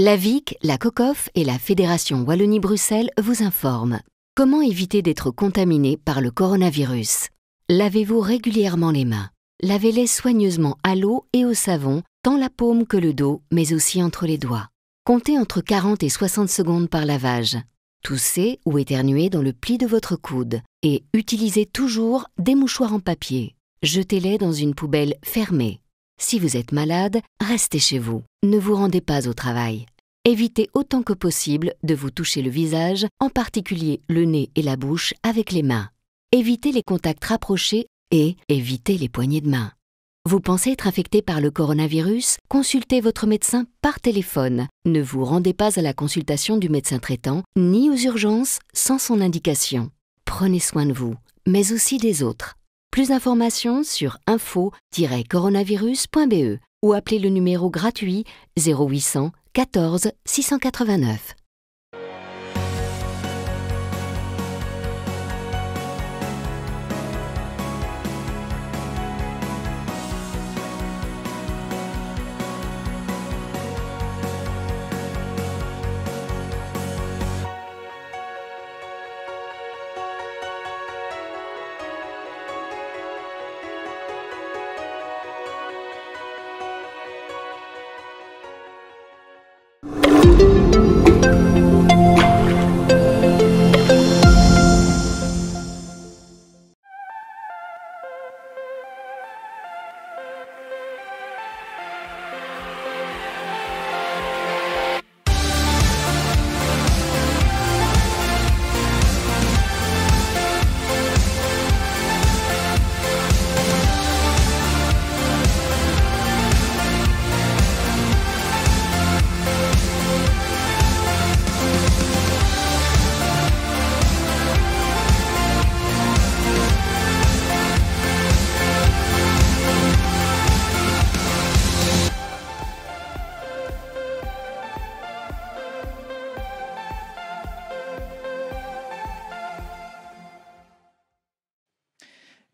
La VIC, la COCOF et la Fédération Wallonie-Bruxelles vous informent. Comment éviter d'être contaminé par le coronavirus? Lavez-vous régulièrement les mains. Lavez-les soigneusement à l'eau et au savon, tant la paume que le dos, mais aussi entre les doigts. Comptez entre 40 et 60 secondes par lavage. Toussez ou éternuez dans le pli de votre coude et utilisez toujours des mouchoirs en papier. Jetez-les dans une poubelle fermée. Si vous êtes malade, restez chez vous. Ne vous rendez pas au travail. Évitez autant que possible de vous toucher le visage, en particulier le nez et la bouche, avec les mains. Évitez les contacts rapprochés et évitez les poignées de main. Vous pensez être infecté par le coronavirus? Consultez votre médecin par téléphone. Ne vous rendez pas à la consultation du médecin traitant, ni aux urgences sans son indication. Prenez soin de vous, mais aussi des autres. Plus d'informations sur info-coronavirus.be ou appelez le numéro gratuit 0800 14 689.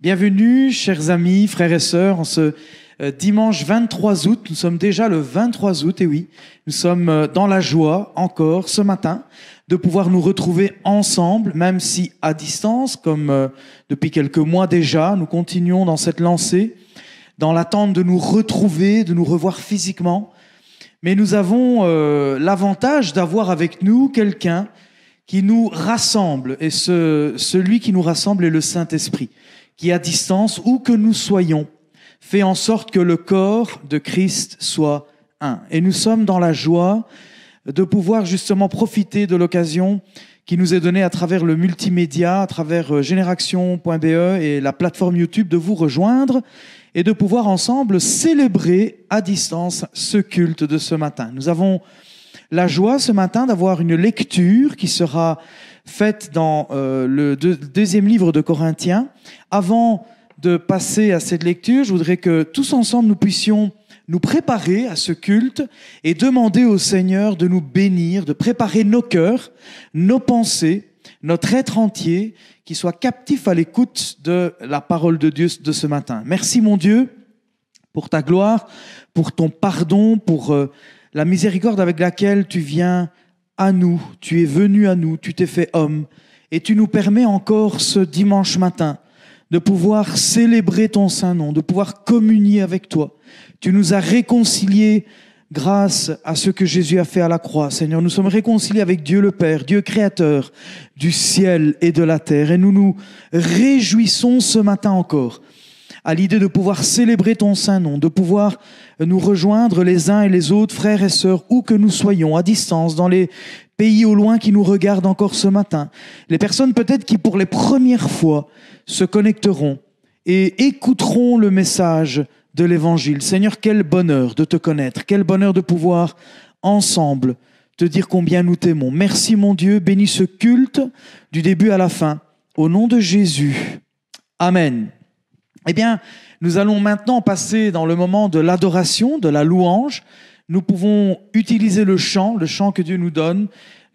Bienvenue, chers amis, frères et sœurs, en ce dimanche 23 août. Nous sommes déjà le 23 août, et oui, nous sommes dans la joie, encore, ce matin, de pouvoir nous retrouver ensemble, même si à distance, comme depuis quelques mois déjà, nous continuons dans cette lancée, dans l'attente de nous retrouver, de nous revoir physiquement. Mais nous avons l'avantage d'avoir avec nous quelqu'un qui nous rassemble, et celui qui nous rassemble est le Saint-Esprit, qui à distance, où que nous soyons, fait en sorte que le corps de Christ soit un. Et nous sommes dans la joie de pouvoir justement profiter de l'occasion qui nous est donnée à travers le multimédia, à travers Génération.be et la plateforme YouTube, de vous rejoindre et de pouvoir ensemble célébrer à distance ce culte de ce matin. Nous avons la joie ce matin d'avoir une lecture qui sera faite dans le deuxième livre de Corinthiens. Avant de passer à cette lecture, je voudrais que tous ensemble nous puissions nous préparer à ce culte et demander au Seigneur de nous bénir, de préparer nos cœurs, nos pensées, notre être entier, qui soit captif à l'écoute de la parole de Dieu de ce matin. Merci mon Dieu pour ta gloire, pour ton pardon, pour la miséricorde avec laquelle tu viens à nous, tu es venu à nous, tu t'es fait homme, et tu nous permets encore ce dimanche matin de pouvoir célébrer ton saint nom, de pouvoir communier avec toi. Tu nous as réconciliés grâce à ce que Jésus a fait à la croix. Seigneur, nous sommes réconciliés avec Dieu le Père, Dieu créateur du ciel et de la terre, et nous nous réjouissons ce matin encore à l'idée de pouvoir célébrer ton saint nom, de pouvoir nous rejoindre les uns et les autres, frères et sœurs, où que nous soyons, à distance, dans les pays au loin qui nous regardent encore ce matin. Les personnes peut-être qui pour les premières fois se connecteront et écouteront le message de l'Évangile. Seigneur, quel bonheur de te connaître, quel bonheur de pouvoir ensemble te dire combien nous t'aimons. Merci mon Dieu, bénis ce culte du début à la fin. Au nom de Jésus. Amen. Eh bien, nous allons maintenant passer dans le moment de l'adoration, de la louange. Nous pouvons utiliser le chant que Dieu nous donne,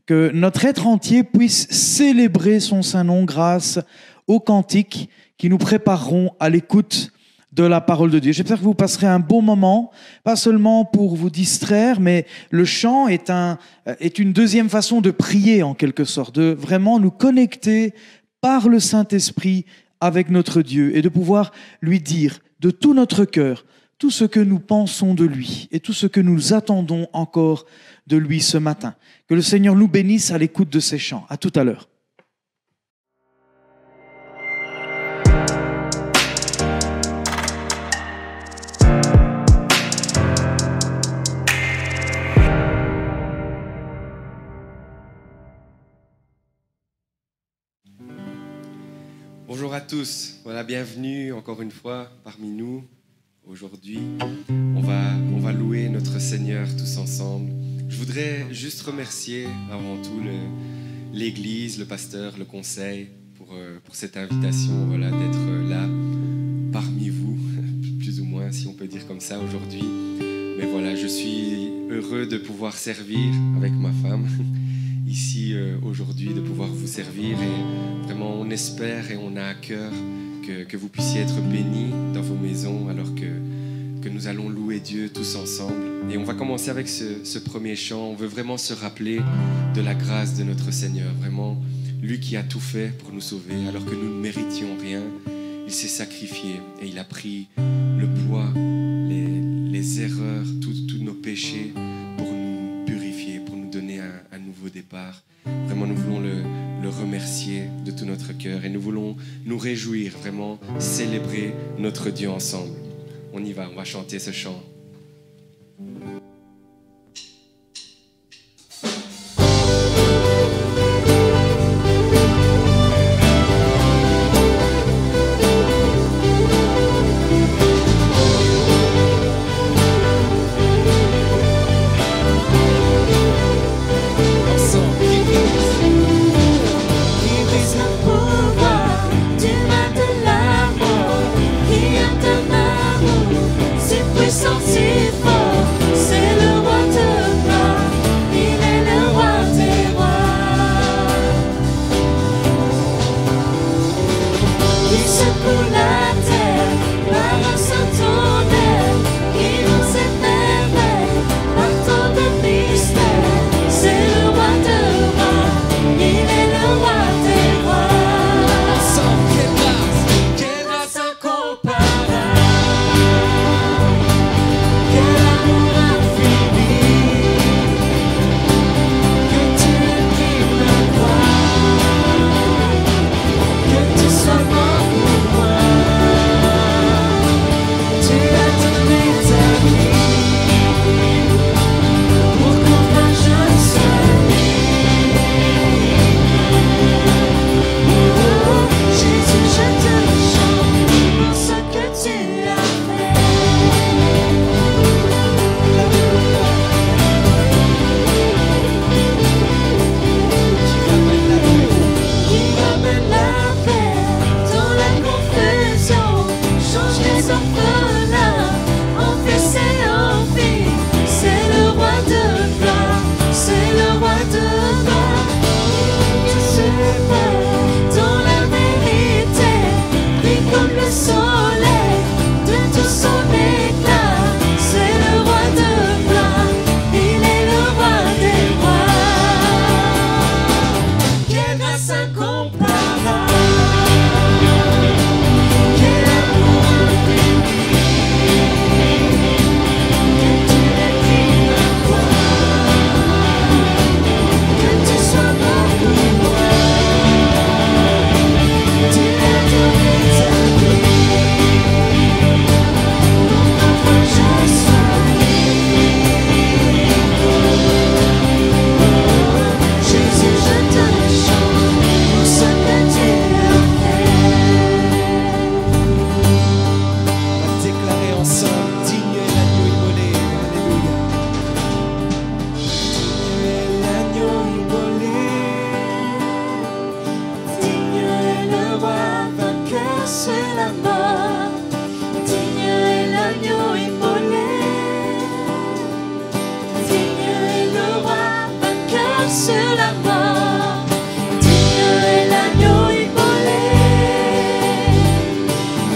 que notre être entier puisse célébrer son saint nom grâce aux cantiques qui nous prépareront à l'écoute de la parole de Dieu. J'espère que vous passerez un bon moment, pas seulement pour vous distraire, mais le chant est une deuxième façon de prier en quelque sorte, de vraiment nous connecter par le Saint-Esprit avec notre Dieu et de pouvoir lui dire de tout notre cœur tout ce que nous pensons de lui et tout ce que nous attendons encore de lui ce matin. Que le Seigneur nous bénisse à l'écoute de ces chants. À tout à l'heure. Bonjour à tous, voilà, bienvenue encore une fois parmi nous. Aujourd'hui, on va louer notre Seigneur tous ensemble. Je voudrais juste remercier avant tout l'Église, le pasteur, le conseil pour cette invitation, voilà, d'être là parmi vous, plus ou moins si on peut dire comme ça aujourd'hui. Mais voilà, je suis heureux de pouvoir servir avec ma femme ici aujourd'hui, de pouvoir vous servir et vraiment on espère et on a à cœur que vous puissiez être bénis dans vos maisons alors que nous allons louer Dieu tous ensemble. Et on va commencer avec ce premier chant. On veut vraiment se rappeler de la grâce de notre Seigneur, vraiment lui qui a tout fait pour nous sauver alors que nous ne méritions rien. Il s'est sacrifié et il a pris le poids, les erreurs, tous nos péchés pour nous purifier, pour nous donner un nouveau départ. Vraiment, nous voulons le remercier de tout notre cœur et nous voulons nous réjouir, vraiment célébrer notre Dieu ensemble. On y va, on va chanter ce chant.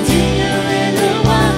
Digne est le roi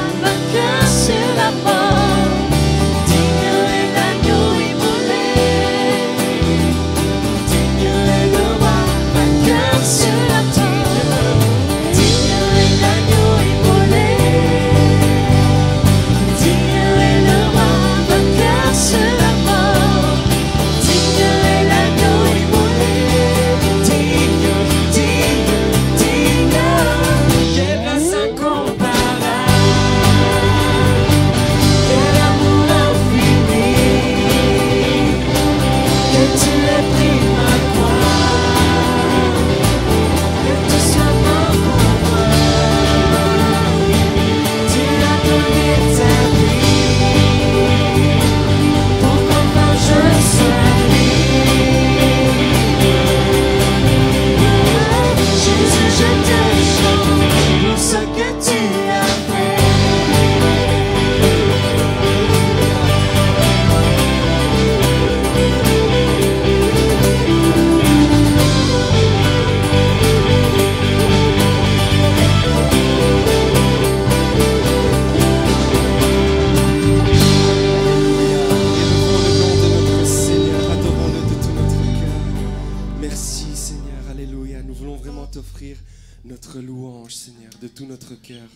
tout notre cœur.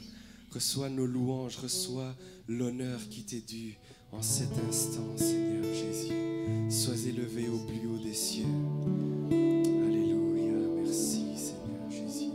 Reçois nos louanges, reçois l'honneur qui t'est dû en cet instant, Seigneur Jésus. Sois élevé au plus haut des cieux. Alléluia, merci Seigneur Jésus.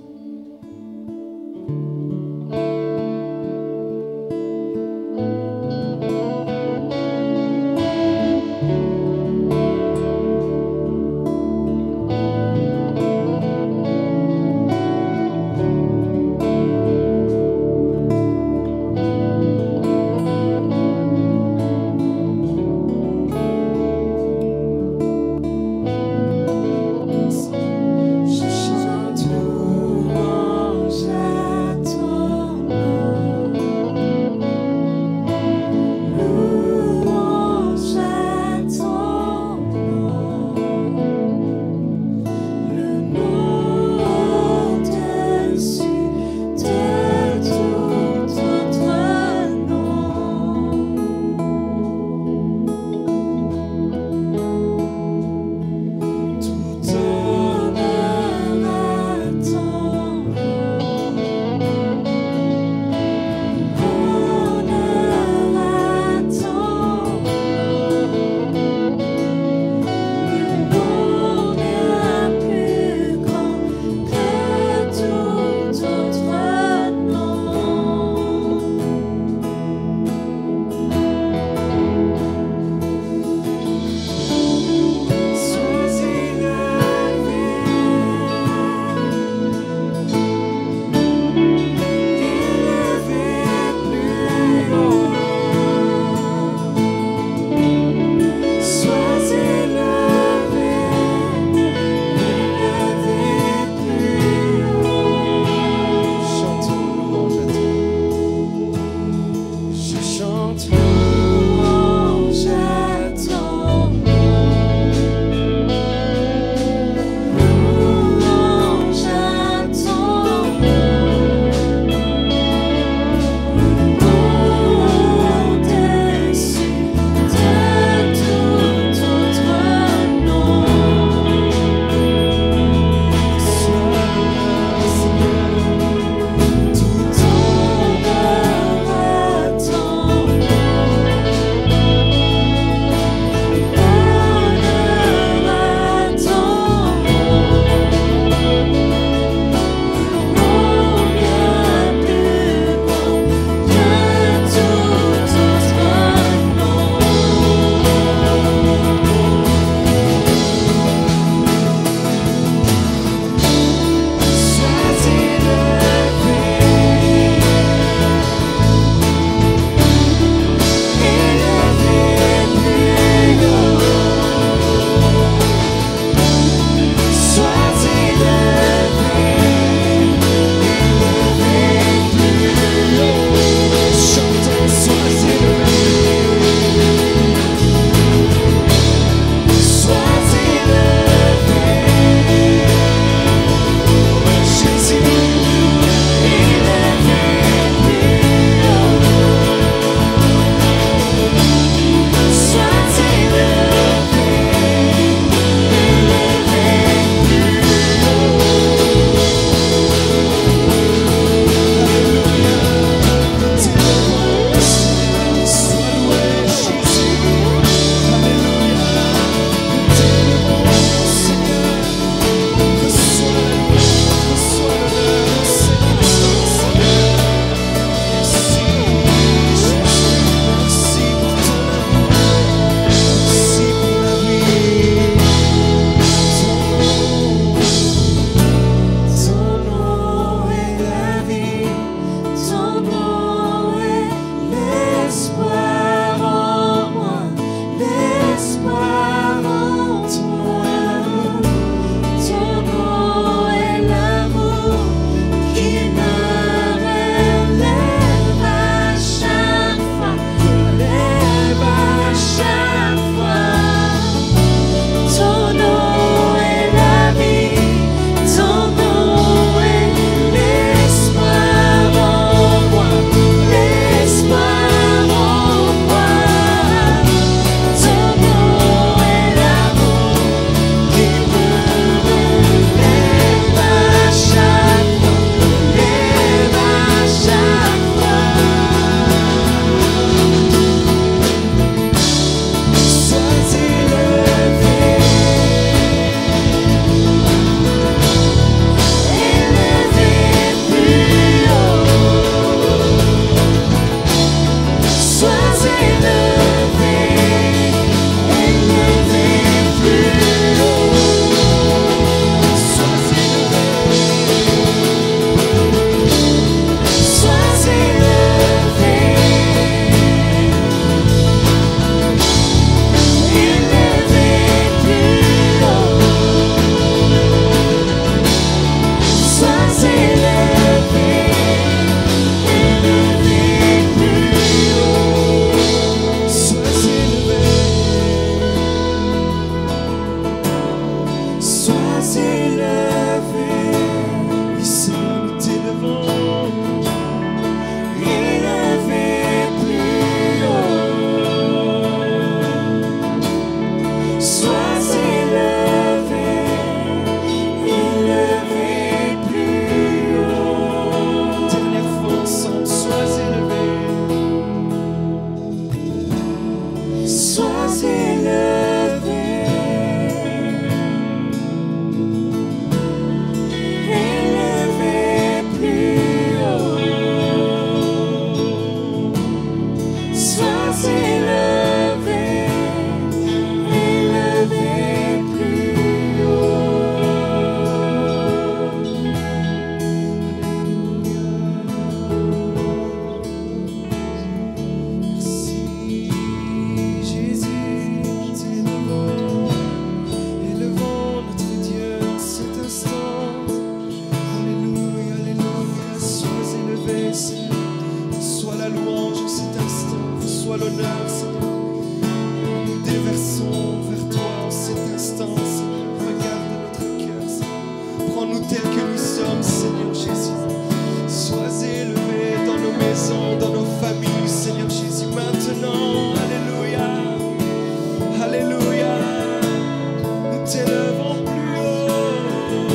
t'élevons plus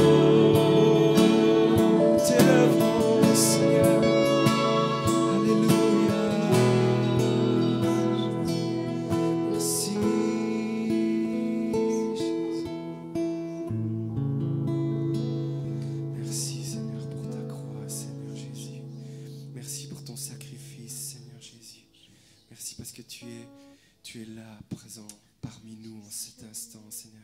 haut, t'élevons, Seigneur. Alléluia. Merci, Jésus. Merci, Seigneur, pour ta croix, Seigneur Jésus. Merci pour ton sacrifice, Seigneur Jésus. Merci parce que tu es là, présent parmi nous en cet instant, Seigneur.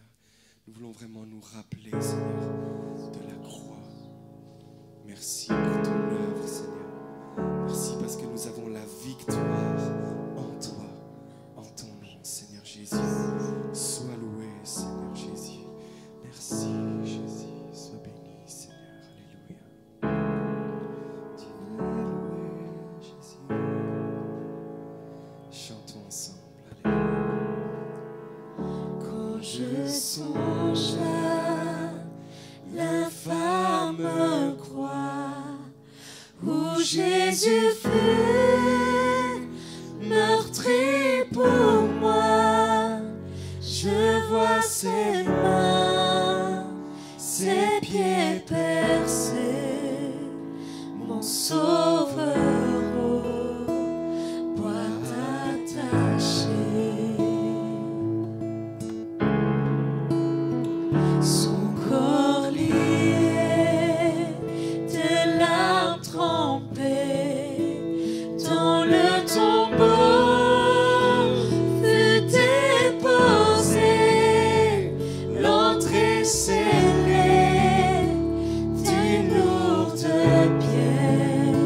Nous voulons vraiment nous rappeler, Seigneur, de la croix. Merci pour ton œuvre, Seigneur. Merci parce que nous avons la victoire en toi, en ton nom, Seigneur Jésus. Sois loué, Seigneur Jésus. Merci, Jésus. Sois béni, Seigneur. Alléluia. Tu es loué, Jésus. Chantons ensemble. Quand je songe à l'infâme croix où Jésus fut meurtri pour moi, je vois ses mains, ses pieds percés, mon sauveur au bois attaché. Son corps lié, de larmes trempées, dans le tombeau fut déposé, l'entrée scellée d'une lourde pierre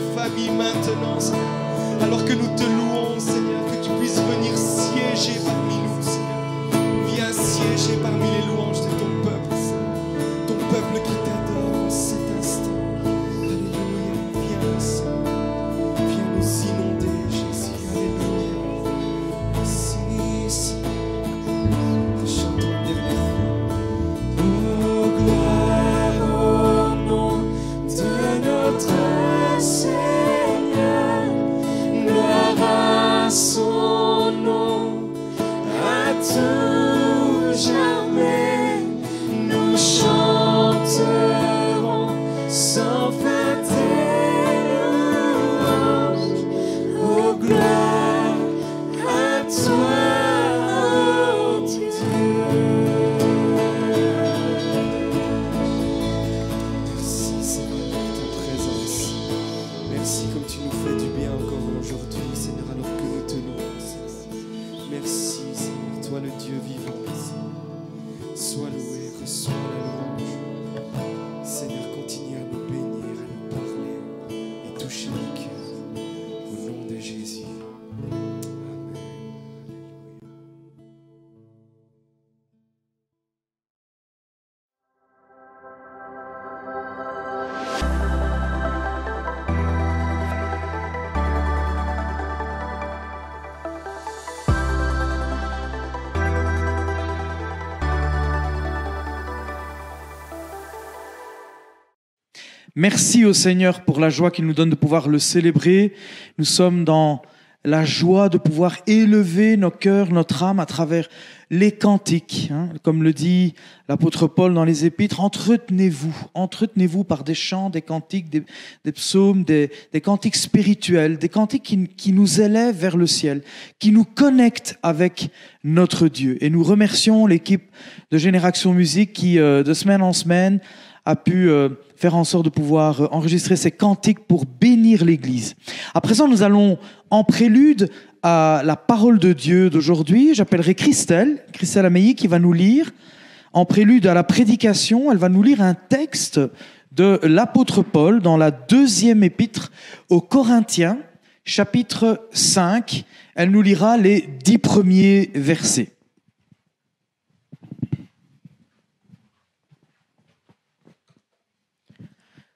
nos familles maintenant, Seigneur. Alors que nous te louons, Seigneur, que tu puisses venir siéger parmi nous, Seigneur. Viens siéger parmi les louanges de ton peuple, Seigneur. Ton peuple qui t'adore en cet instant. Alléluia, viens, Seigneur. Viens nous inonder, Jésus. Alléluia. Merci, Seigneur. Chantons une dernière fois. Oh, gloire au nom de notre Seigneur. Gloire à son nom, à tout jamais. Nous chanterons sans fin tes louanges. Oh, gloire à toi, oh Dieu. Merci Seigneur pour ta présence. Merci comme tu nous fais du bien encore aujourd'hui, Seigneur, alors que nous te louons. Seigneur. Merci Seigneur, toi le Dieu vivant. Seigneur. Sois loué, reçois la louange. Seigneur, continue à nous bénir, à nous parler et toucher nos cœurs. Au nom de Jésus. Amen. Merci au Seigneur pour la joie qu'il nous donne de pouvoir le célébrer. Nous sommes dans la joie de pouvoir élever nos cœurs, notre âme à travers les cantiques. Comme le dit l'apôtre Paul dans les Épîtres, entretenez-vous par des chants, des cantiques, des psaumes, des cantiques spirituels, des cantiques qui nous élèvent vers le ciel, qui nous connectent avec notre Dieu. Et nous remercions l'équipe de Génération Musique qui, de semaine en semaine, a pu faire en sorte de pouvoir enregistrer ces cantiques pour bénir l'Église. À présent, nous allons en prélude à la parole de Dieu d'aujourd'hui. J'appellerai Christelle Ameilly qui va nous lire, en prélude à la prédication, elle va nous lire un texte de l'apôtre Paul dans la 2e épître aux Corinthiens, chapitre 5. Elle nous lira les 10 premiers versets.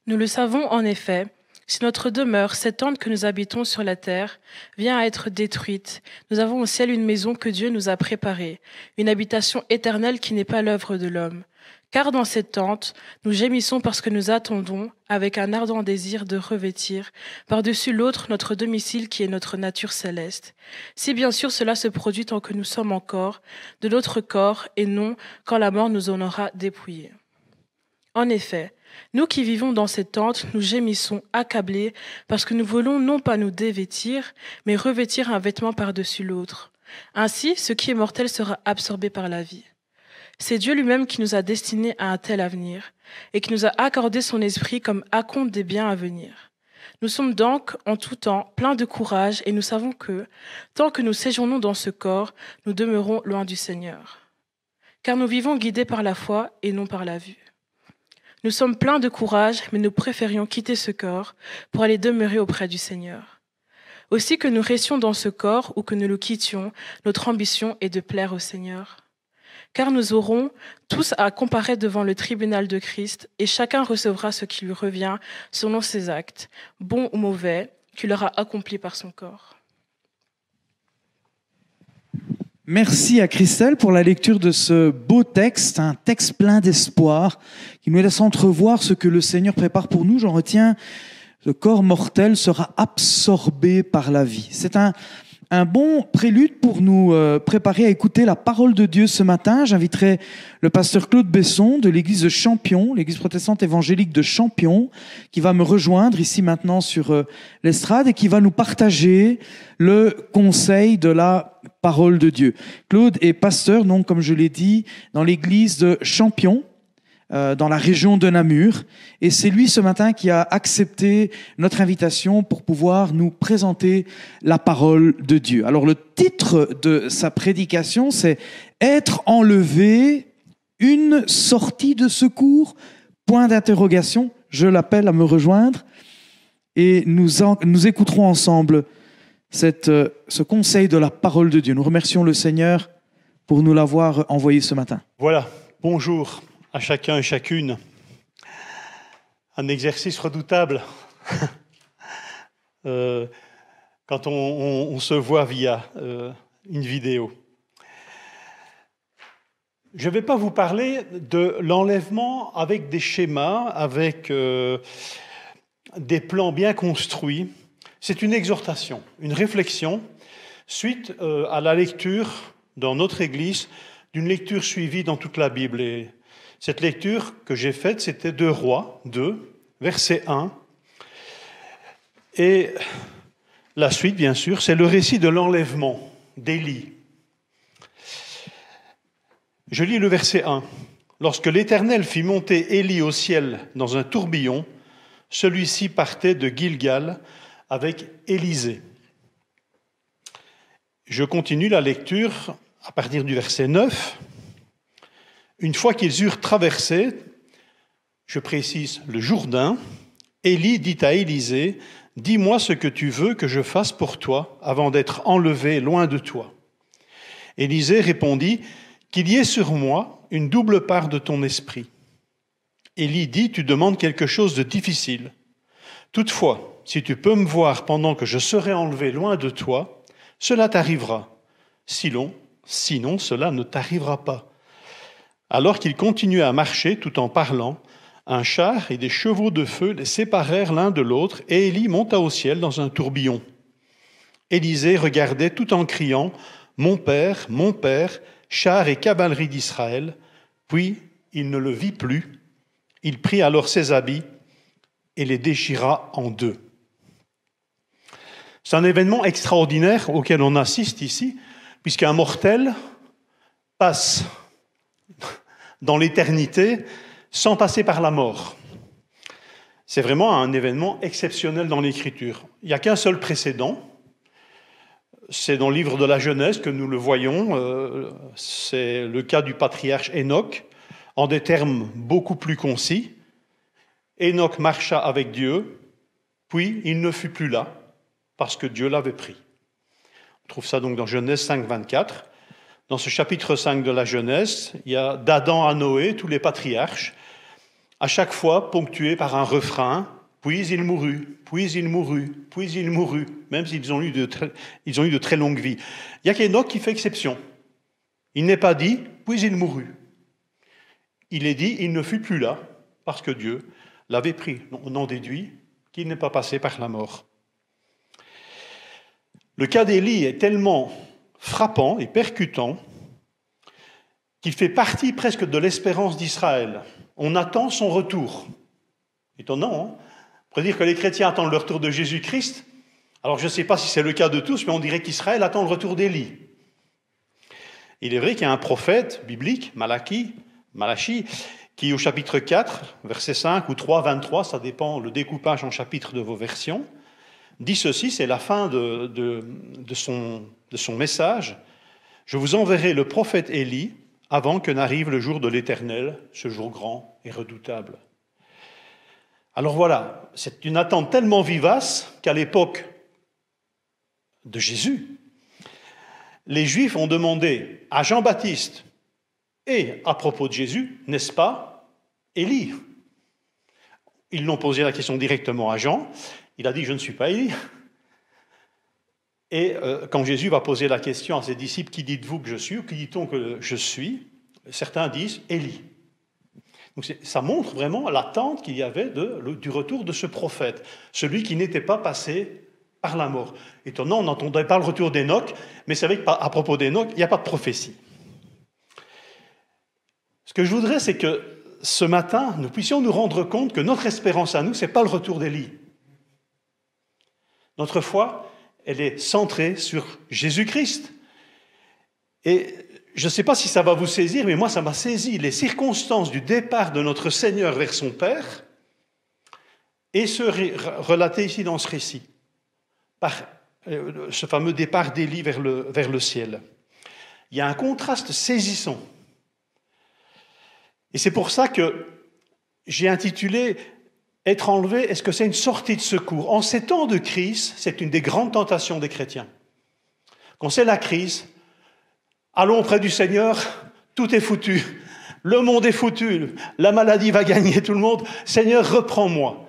Nous le savons en effet, si notre demeure, cette tente que nous habitons sur la terre, vient à être détruite, nous avons au ciel une maison que Dieu nous a préparée, une habitation éternelle qui n'est pas l'œuvre de l'homme. Car dans cette tente, nous gémissons parce que nous attendons, avec un ardent désir de revêtir, par-dessus l'autre notre domicile qui est notre nature céleste. Si bien sûr cela se produit tant que nous sommes encore de notre corps et non quand la mort nous en aura dépouillés. En effet, nous qui vivons dans cette tente, nous gémissons, accablés, parce que nous voulons non pas nous dévêtir, mais revêtir un vêtement par-dessus l'autre. Ainsi, ce qui est mortel sera absorbé par la vie. C'est Dieu lui-même qui nous a destinés à un tel avenir, et qui nous a accordé son esprit comme acompte des biens à venir. Nous sommes donc, en tout temps, pleins de courage, et nous savons que, tant que nous séjournons dans ce corps, nous demeurons loin du Seigneur. Car nous vivons guidés par la foi et non par la vue. Nous sommes pleins de courage, mais nous préférions quitter ce corps pour aller demeurer auprès du Seigneur. Aussi que nous restions dans ce corps ou que nous le quittions, notre ambition est de plaire au Seigneur. Car nous aurons tous à comparaître devant le tribunal de Christ et chacun recevra ce qui lui revient selon ses actes, bons ou mauvais, qu'il aura accomplis par son corps. Merci à Christelle pour la lecture de ce beau texte, un texte plein d'espoir qui nous laisse entrevoir ce que le Seigneur prépare pour nous. J'en retiens, le corps mortel sera absorbé par la vie. C'est un bon prélude pour nous préparer à écouter la parole de Dieu ce matin. J'inviterai le pasteur Claude Besson de l'église de Champion, l'église protestante évangélique de Champion, qui va me rejoindre ici maintenant sur l'estrade et qui va nous partager le conseil de la parole de Dieu. Claude est pasteur, donc, comme je l'ai dit, dans l'église de Champion, dans la région de Namur. Et c'est lui ce matin qui a accepté notre invitation pour pouvoir nous présenter la parole de Dieu. Alors le titre de sa prédication, c'est « Être enlevé, une sortie de secours ?» Point d'interrogation, je l'appelle à me rejoindre. et nous écouterons ensemble ce conseil de la parole de Dieu. Nous remercions le Seigneur pour nous l'avoir envoyé ce matin. Voilà, bonjour à chacun et chacune. Un exercice redoutable quand on se voit via une vidéo. Je ne vais pas vous parler de l'enlèvement avec des schémas, avec des plans bien construits. C'est une exhortation, une réflexion, suite à la lecture dans notre Église, d'une lecture suivie dans toute la Bible. Et cette lecture que j'ai faite, c'était 2 Rois 2, verset 1. Et la suite, bien sûr, c'est le récit de l'enlèvement d'Élie. Je lis le verset 1. « Lorsque l'Éternel fit monter Élie au ciel dans un tourbillon, celui-ci partait de Gilgal avec Élisée. » Je continue la lecture à partir du verset 9. « Une fois qu'ils eurent traversé, je précise le Jourdain, Élie dit à Élisée, « Dis-moi ce que tu veux que je fasse pour toi avant d'être enlevé loin de toi. » Élisée répondit, « Qu'il y ait sur moi une double part de ton esprit. » Élie dit, « Tu demandes quelque chose de difficile. Toutefois, si tu peux me voir pendant que je serai enlevé loin de toi, cela t'arrivera. Sinon, cela ne t'arrivera pas. » Alors qu'il continuait à marcher tout en parlant, un char et des chevaux de feu les séparèrent l'un de l'autre, et Élie monta au ciel dans un tourbillon. Élisée regardait tout en criant « Mon père, char et cavalerie d'Israël !» Puis il ne le vit plus. Il prit alors ses habits et les déchira en 2. C'est un événement extraordinaire auquel on assiste ici, puisqu'un mortel passe dans l'éternité sans passer par la mort. C'est vraiment un événement exceptionnel dans l'Écriture. Il n'y a qu'un seul précédent. C'est dans le livre de la Genèse que nous le voyons. C'est le cas du patriarche Enoch, en des termes beaucoup plus concis. Enoch marcha avec Dieu, puis il ne fut plus là, parce que Dieu l'avait pris. On trouve ça donc dans Genèse 5, 24. Dans ce chapitre 5 de la Genèse, il y a d'Adam à Noé, tous les patriarches, à chaque fois ponctués par un refrain, puis il mourut, puis il mourut, puis il mourut, même s'ils ont eu de très longues vies. Il y a qu'Enoch qui fait exception. Il n'est pas dit, puis il mourut. Il est dit, il ne fut plus là, parce que Dieu l'avait pris. On en déduit qu'il n'est pas passé par la mort. Le cas d'Élie est tellement frappant et percutant qu'il fait partie presque de l'espérance d'Israël. On attend son retour. Étonnant, hein ? On pourrait dire que les chrétiens attendent le retour de Jésus-Christ. Alors je ne sais pas si c'est le cas de tous, mais on dirait qu'Israël attend le retour d'Élie. Il est vrai qu'il y a un prophète biblique, Malachi, qui au chapitre 4, verset 5 ou 3, 23, ça dépend le découpage en chapitres de vos versions, dit ceci, c'est la fin de son message. « Je vous enverrai le prophète Élie avant que n'arrive le jour de l'Éternel, ce jour grand et redoutable. » Alors voilà, c'est une attente tellement vivace qu'à l'époque de Jésus, les Juifs ont demandé à Jean-Baptiste et à propos de Jésus, n'est-ce pas, Élie ? Ils l'ont posé la question directement à Jean. Il a dit « Je ne suis pas Élie ». Et quand Jésus va poser la question à ses disciples « Qui dites-vous que je suis » ou « Qui dit-on que je suis ?» certains disent « Élie ». Donc ça montre vraiment l'attente qu'il y avait du retour de ce prophète, celui qui n'était pas passé par la mort. Étonnant, on n'entendait pas le retour d'Enoch, mais c'est vrai qu'à propos d'Enoch, il n'y a pas de prophétie. Ce que je voudrais, c'est que ce matin, nous puissions nous rendre compte que notre espérance à nous, ce n'est pas le retour d'Élie. Notre foi, elle est centrée sur Jésus-Christ. Et je ne sais pas si ça va vous saisir, mais moi, ça m'a saisi. Les circonstances du départ de notre Seigneur vers son Père et se relater ici dans ce récit, par ce fameux départ d'Élie vers le ciel. Il y a un contraste saisissant. Et c'est pour ça que j'ai intitulé Être enlevé, est-ce que c'est une sortie de secours? En ces temps de crise, c'est une des grandes tentations des chrétiens. Quand c'est la crise, allons auprès du Seigneur, tout est foutu. Le monde est foutu, la maladie va gagner tout le monde. Seigneur, reprends-moi.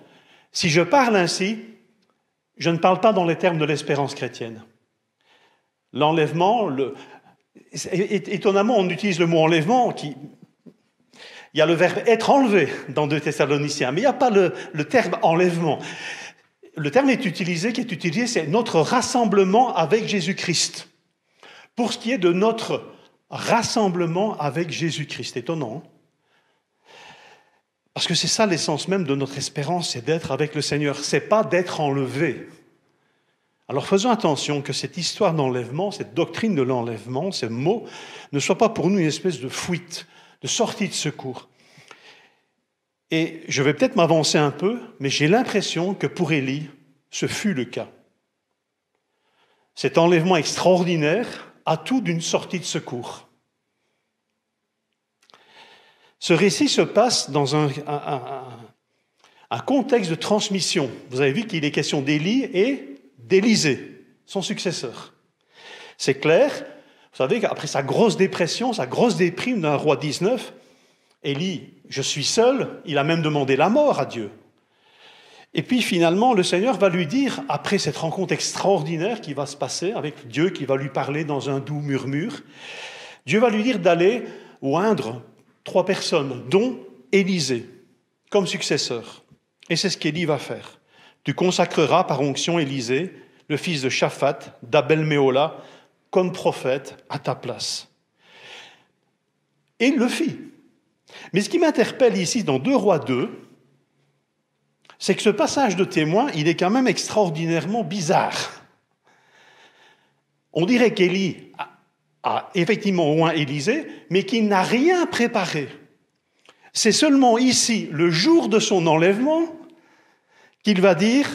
Si je parle ainsi, je ne parle pas dans les termes de l'espérance chrétienne. L'enlèvement, étonnamment, on utilise le mot enlèvement, il y a le verbe être enlevé dans 2 Thessaloniciens, mais il n'y a pas le terme enlèvement. Le terme qui est utilisé, c'est notre rassemblement avec Jésus-Christ. Pour ce qui est de notre rassemblement avec Jésus-Christ, étonnant, hein? Parce que c'est ça l'essence même de notre espérance, c'est d'être avec le Seigneur, c'est pas d'être enlevé. Alors faisons attention que cette histoire d'enlèvement, cette doctrine de l'enlèvement, ces mots, ne soit pas pour nous une espèce de fuite, de sortie de secours. Et je vais peut-être m'avancer un peu, mais j'ai l'impression que pour Élie, ce fut le cas. Cet enlèvement extraordinaire a tout d'une sortie de secours. Ce récit se passe dans un contexte de transmission. Vous avez vu qu'il est question d'Élie et d'Élisée, son successeur. C'est clair, vous savez qu'après sa grosse dépression, sa grosse déprime d'un roi 19, Élie, je suis seul, il a même demandé la mort à Dieu. Et puis finalement, le Seigneur va lui dire, après cette rencontre extraordinaire qui va se passer avec Dieu, qui va lui parler dans un doux murmure, Dieu va lui dire d'aller oindre 3 personnes, dont Élisée, comme successeur. Et c'est ce qu'Élie va faire. Tu consacreras par onction Élisée, le fils de Shaphat, d'Abel-Méhola, comme prophète à ta place. Et il le fit. Mais ce qui m'interpelle ici dans 2 Rois 2, c'est que ce passage de témoin, il est quand même extraordinairement bizarre. On dirait qu'Élie a effectivement oint Élisée, mais qu'il n'a rien préparé. C'est seulement ici, le jour de son enlèvement, qu'il va dire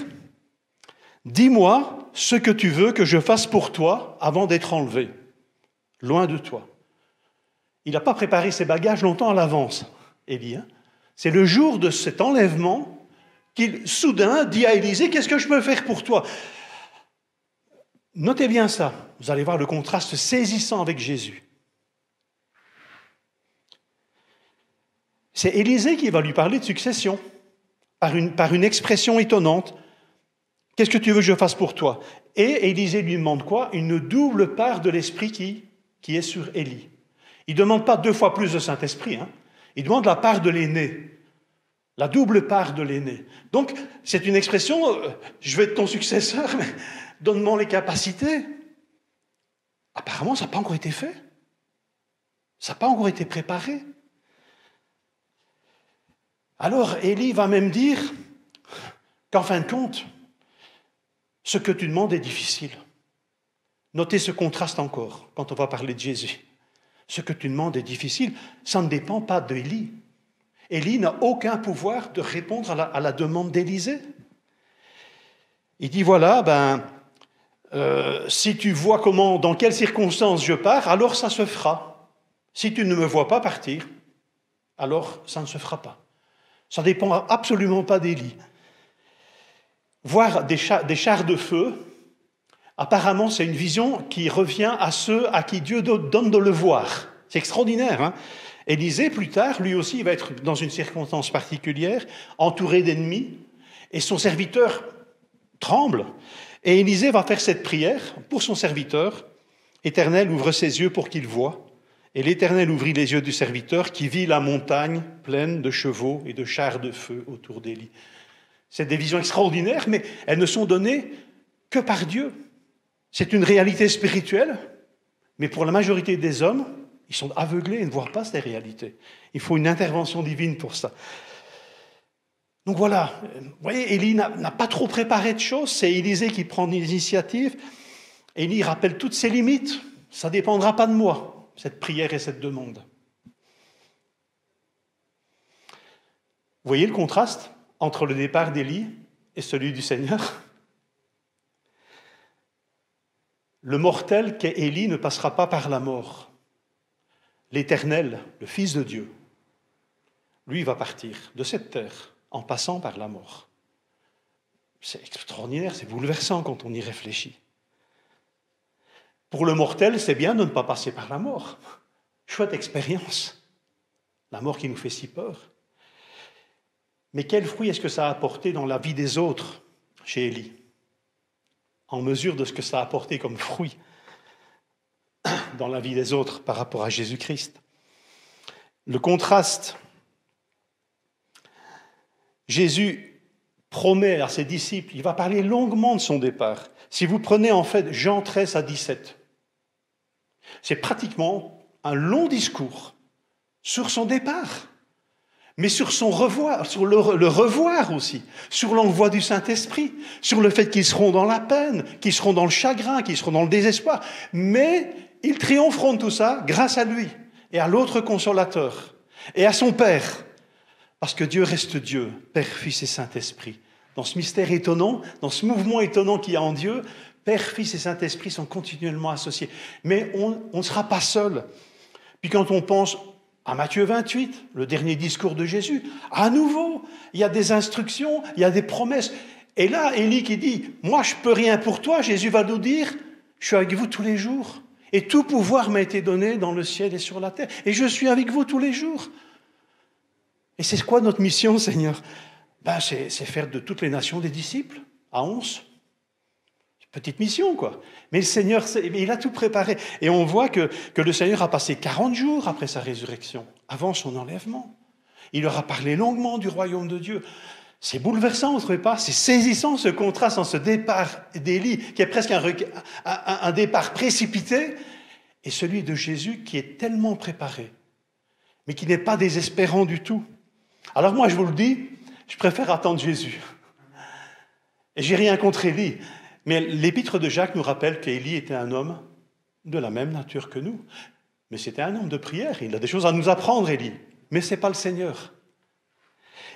« Dis-moi ce que tu veux que je fasse pour toi avant d'être enlevé, loin de toi. » Il n'a pas préparé ses bagages longtemps à l'avance, Élie. C'est le jour de cet enlèvement qu'il, soudain, dit à Élisée « Qu'est-ce que je peux faire pour toi ?» Notez bien ça, vous allez voir le contraste saisissant avec Jésus. C'est Élisée qui va lui parler de succession, par une expression étonnante. « Qu'est-ce que tu veux que je fasse pour toi ?» Et Élisée lui demande quoi? Une double part de l'Esprit qui est sur Élie. Il ne demande pas 2 fois plus de Saint-Esprit, hein. Il demande la part de l'aîné, la double part de l'aîné. Donc, c'est une expression, je vais être ton successeur, mais donne-moi les capacités. Apparemment, ça n'a pas encore été fait. Ça n'a pas encore été préparé. Alors, Élie va même dire qu'en fin de compte, ce que tu demandes est difficile. Notez ce contraste encore, quand on va parler de Jésus. Ce que tu demandes est difficile, ça ne dépend pas d'Élie. Élie n'a aucun pouvoir de répondre à la demande d'Élisée. Il dit, voilà, si tu vois dans quelles circonstances je pars, alors ça se fera. Si tu ne me vois pas partir, alors ça ne se fera pas. Ça ne dépend absolument pas d'Élie. Voir des chars de feu, apparemment, c'est une vision qui revient à ceux à qui Dieu donne de le voir. C'est extraordinaire, hein? Élisée, plus tard, lui aussi, il va être dans une circonstance particulière, entouré d'ennemis, et son serviteur tremble. Et Élisée va faire cette prière pour son serviteur. « Éternel, ouvre ses yeux pour qu'il voie. » Et l'Éternel ouvrit les yeux du serviteur qui vit la montagne pleine de chevaux et de chars de feu autour d'Élie. C'est des visions extraordinaires, mais elles ne sont données que par Dieu. C'est une réalité spirituelle, mais pour la majorité des hommes, ils sont aveuglés et ne voient pas ces réalités. Il faut une intervention divine pour ça. Donc voilà, vous voyez, Élie n'a pas trop préparé de choses, c'est Élisée qui prend l'initiative. Élie rappelle toutes ses limites, ça ne dépendra pas de moi, cette prière et cette demande. Vous voyez le contraste entre le départ d'Élie et celui du Seigneur? Le mortel qu'est Élie ne passera pas par la mort. L'Éternel, le Fils de Dieu, lui va partir de cette terre en passant par la mort. C'est extraordinaire, c'est bouleversant quand on y réfléchit. Pour le mortel, c'est bien de ne pas passer par la mort. Chouette expérience. La mort qui nous fait si peur. Mais quel fruit est-ce que ça a apporté dans la vie des autres chez Élie? En mesure de ce que ça a apporté comme fruit dans la vie des autres par rapport à Jésus-Christ. Le contraste. Jésus promet à ses disciples, il va parler longuement de son départ. Si vous prenez en fait Jean 13 à 17, c'est pratiquement un long discours sur son départ, mais sur son revoir, sur le revoir aussi, sur l'envoi du Saint-Esprit, sur le fait qu'ils seront dans la peine, qu'ils seront dans le chagrin, qu'ils seront dans le désespoir. Mais ils triompheront de tout ça grâce à lui et à l'autre consolateur et à son Père. Parce que Dieu reste Dieu, Père, Fils et Saint-Esprit. Dans ce mystère étonnant, dans ce mouvement étonnant qu'il y a en Dieu, Père, Fils et Saint-Esprit sont continuellement associés. Mais on ne sera pas seul. Puis quand on pense à Matthieu 28, le dernier discours de Jésus, à nouveau, il y a des instructions, il y a des promesses. Et là, Élie qui dit, moi je ne peux rien pour toi, Jésus va nous dire, je suis avec vous tous les jours. Et tout pouvoir m'a été donné dans le ciel et sur la terre. Et je suis avec vous tous les jours. Et c'est quoi notre mission, Seigneur? C'est faire de toutes les nations des disciples, à 11. Petite mission, quoi. Mais le Seigneur, il a tout préparé. Et on voit que le Seigneur a passé 40 jours après sa résurrection, avant son enlèvement. Il leur a parlé longuement du royaume de Dieu. C'est bouleversant, vous ne trouvez pas? C'est saisissant, ce contraste en ce départ d'Élie, qui est presque un départ précipité, et celui de Jésus qui est tellement préparé, mais qui n'est pas désespérant du tout. Alors moi, je vous le dis, je préfère attendre Jésus. Et j'ai rien contre Élie. Mais l'épître de Jacques nous rappelle qu'Élie était un homme de la même nature que nous. Mais c'était un homme de prière. Il a des choses à nous apprendre, Élie. Mais ce n'est pas le Seigneur.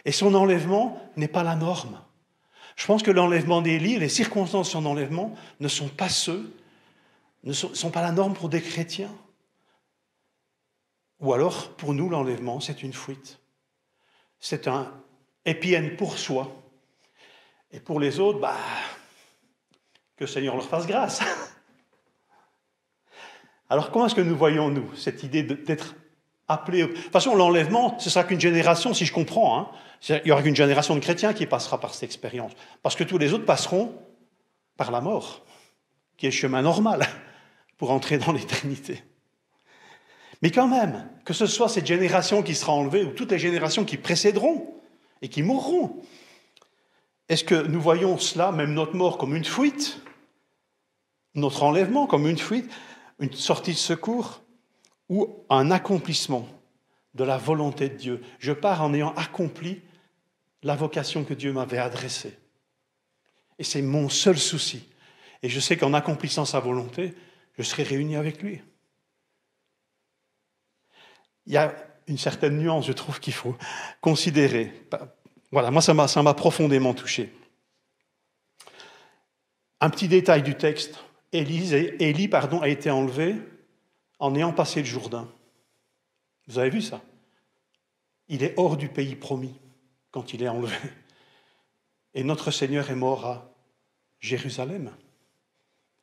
Et son enlèvement n'est pas la norme. Je pense que l'enlèvement d'Élie, les circonstances de son enlèvement ne sont pas pas la norme pour des chrétiens. Ou alors, pour nous, l'enlèvement, c'est une fuite. C'est un épien pour soi. Et pour les autres, que le Seigneur leur fasse grâce. Alors, comment est-ce que nous voyons, nous, cette idée d'être appelés... De toute façon, l'enlèvement, ce ne sera qu'une génération, si je comprends. Hein. Il n'y aura qu'une génération de chrétiens qui passera par cette expérience. Parce que tous les autres passeront par la mort, qui est le chemin normal pour entrer dans l'éternité. Mais quand même, que ce soit cette génération qui sera enlevée ou toutes les générations qui précéderont et qui mourront, est-ce que nous voyons cela, même notre mort, comme une fuite, notre enlèvement comme une fuite, une sortie de secours ou un accomplissement de la volonté de Dieu? Je pars en ayant accompli la vocation que Dieu m'avait adressée. Et c'est mon seul souci. Et je sais qu'en accomplissant sa volonté, je serai réuni avec lui. Il y a une certaine nuance, je trouve, qu'il faut considérer. Voilà, moi, ça m'a profondément touché. Un petit détail du texte. Élie a été enlevé en ayant passé le Jourdain. Vous avez vu ça? Il est hors du pays promis quand il est enlevé. Et notre Seigneur est mort à Jérusalem,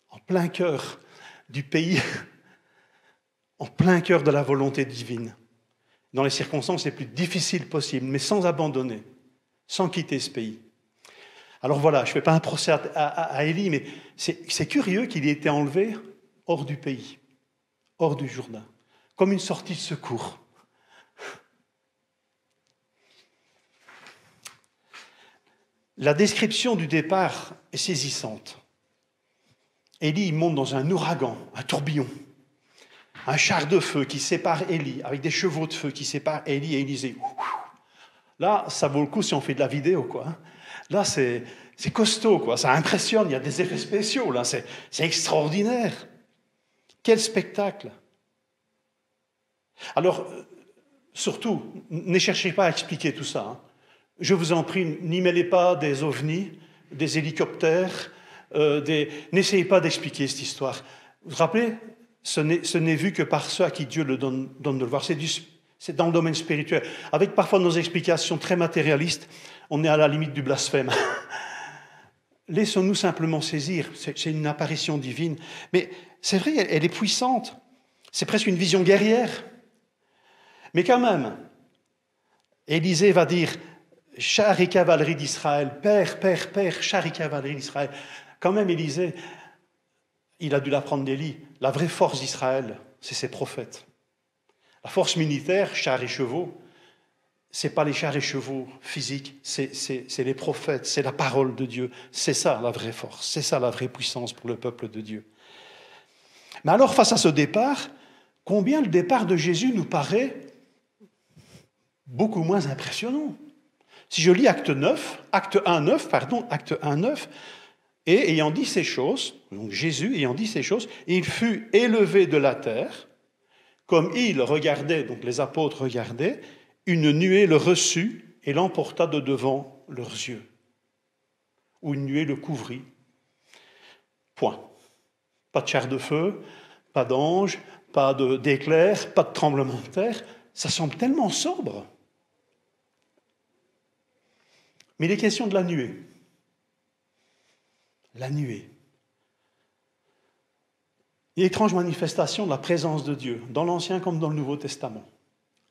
en plein cœur du pays, en plein cœur de la volonté divine, dans les circonstances les plus difficiles possibles, mais sans abandonner, sans quitter ce pays. Alors voilà, je ne fais pas un procès à Élie, mais c'est curieux qu'il ait été enlevé hors du pays, hors du Jourdain, comme une sortie de secours. La description du départ est saisissante. Élie il monte dans un ouragan, un tourbillon, un char de feu qui sépare Élie, avec des chevaux de feu qui séparent Élie et Élisée. Là, ça vaut le coup si on fait de la vidéo, quoi. Là, c'est costaud, quoi. Ça impressionne, il y a des effets spéciaux, là. C'est extraordinaire. Quel spectacle. Alors, surtout, ne cherchez pas à expliquer tout ça. Hein. Je vous en prie, n'y mêlez pas des ovnis, des hélicoptères, n'essayez pas d'expliquer cette histoire. Vous vous rappelez, ce n'est vu que par ceux à qui Dieu le donne de le voir. C'est dans le domaine spirituel. Avec parfois nos explications très matérialistes, on est à la limite du blasphème. Laissons-nous simplement saisir, c'est une apparition divine. Mais c'est vrai, elle est puissante. C'est presque une vision guerrière. Mais quand même, Élisée va dire « Chars et cavalerie d'Israël, Père, chars et cavalerie d'Israël ». Quand même, Élisée, il a dû l'apprendre d'Élie. La vraie force d'Israël, c'est ses prophètes. La force militaire, chars et chevaux, ce n'est pas les chars et chevaux physiques, c'est les prophètes, c'est la parole de Dieu. C'est ça la vraie force, c'est ça la vraie puissance pour le peuple de Dieu. Mais alors, face à ce départ, combien le départ de Jésus nous paraît beaucoup moins impressionnant. Si je lis acte 1, 9, et ayant dit ces choses, donc Jésus ayant dit ces choses, il fut élevé de la terre, comme il regardait, donc les apôtres regardaient, une nuée le reçut et l'emporta de devant leurs yeux. Ou une nuée le couvrit. Point. Pas de chair de feu, pas d'ange, pas d'éclair, pas de tremblement de terre. Ça semble tellement sobre. Mais il est question de la nuée. La nuée. Une étrange manifestation de la présence de Dieu, dans l'Ancien comme dans le Nouveau Testament.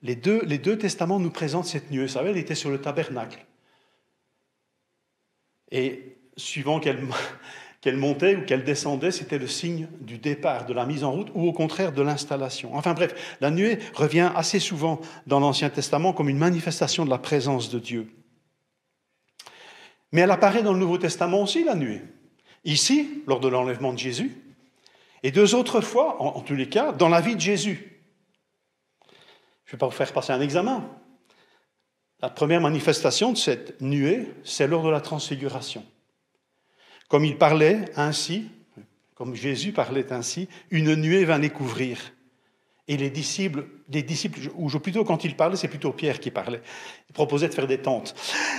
Les deux testaments nous présentent cette nuée. Vous savez, elle était sur le tabernacle. Et suivant qu'elle montait ou qu'elle descendait, c'était le signe du départ, de la mise en route, ou au contraire de l'installation. Enfin bref, la nuée revient assez souvent dans l'Ancien Testament comme une manifestation de la présence de Dieu. Mais elle apparaît dans le Nouveau Testament aussi, la nuée. Ici, lors de l'enlèvement de Jésus, et deux autres fois, en tous les cas, dans la vie de Jésus. Je ne vais pas vous faire passer un examen. La première manifestation de cette nuée, c'est lors de la transfiguration. Comme il parlait ainsi, comme Jésus parlait ainsi, une nuée vint les couvrir. Et les disciples, ou plutôt quand il parlait, c'est plutôt Pierre qui parlait. Il proposait de faire des tentes.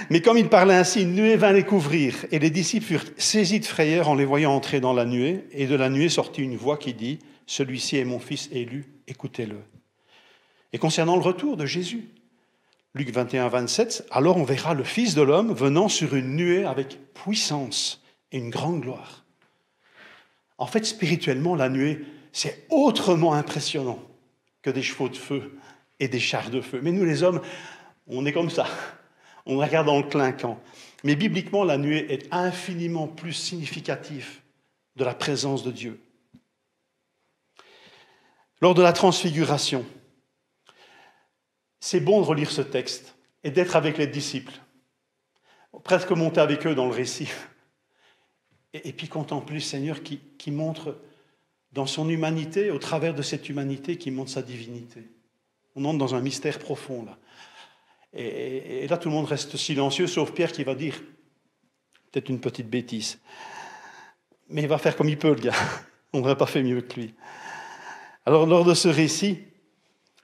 Mais comme il parlait ainsi, une nuée vint les couvrir. Et les disciples furent saisis de frayeur en les voyant entrer dans la nuée. Et de la nuée sortit une voix qui dit « Celui-ci est mon fils élu, écoutez-le ». Et concernant le retour de Jésus, Luc 21, 27, « Alors on verra le Fils de l'homme venant sur une nuée avec puissance et une grande gloire. » En fait, spirituellement, la nuée, c'est autrement impressionnant que des chevaux de feu et des chars de feu. Mais nous, les hommes, on est comme ça. On regarde dans le clinquant. Mais bibliquement, la nuée est infiniment plus significative de la présence de Dieu. Lors de la transfiguration, c'est bon de relire ce texte et d'être avec les disciples, presque monter avec eux dans le récit. Et puis contempler le Seigneur qui montre dans son humanité, au travers de cette humanité, qui montre sa divinité. On entre dans un mystère profond, là. Et là, tout le monde reste silencieux, sauf Pierre qui va dire, peut-être une petite bêtise, mais il va faire comme il peut, le gars. On n'aurait pas fait mieux que lui. Alors, lors de ce récit,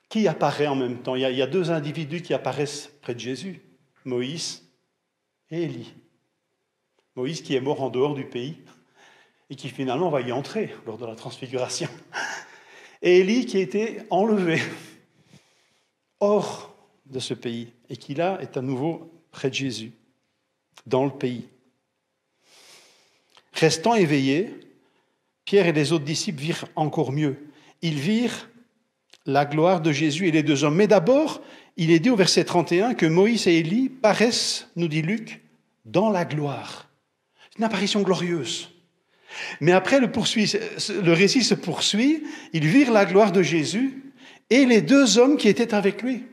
qui apparaît en même temps ? Il y a deux individus qui apparaissent près de Jésus, Moïse et Élie. Moïse qui est mort en dehors du pays et qui finalement va y entrer lors de la transfiguration. Et Élie qui a été enlevé hors de ce pays et qui là est à nouveau près de Jésus, dans le pays. Restant éveillés, Pierre et les autres disciples virent encore mieux. Ils virent la gloire de Jésus et les deux hommes. Mais d'abord, il est dit au verset 31 que Moïse et Élie paraissent, nous dit Luc, dans la gloire. C'est une apparition glorieuse. Mais après, le récit se poursuit. Ils virent la gloire de Jésus et les deux hommes qui étaient avec lui.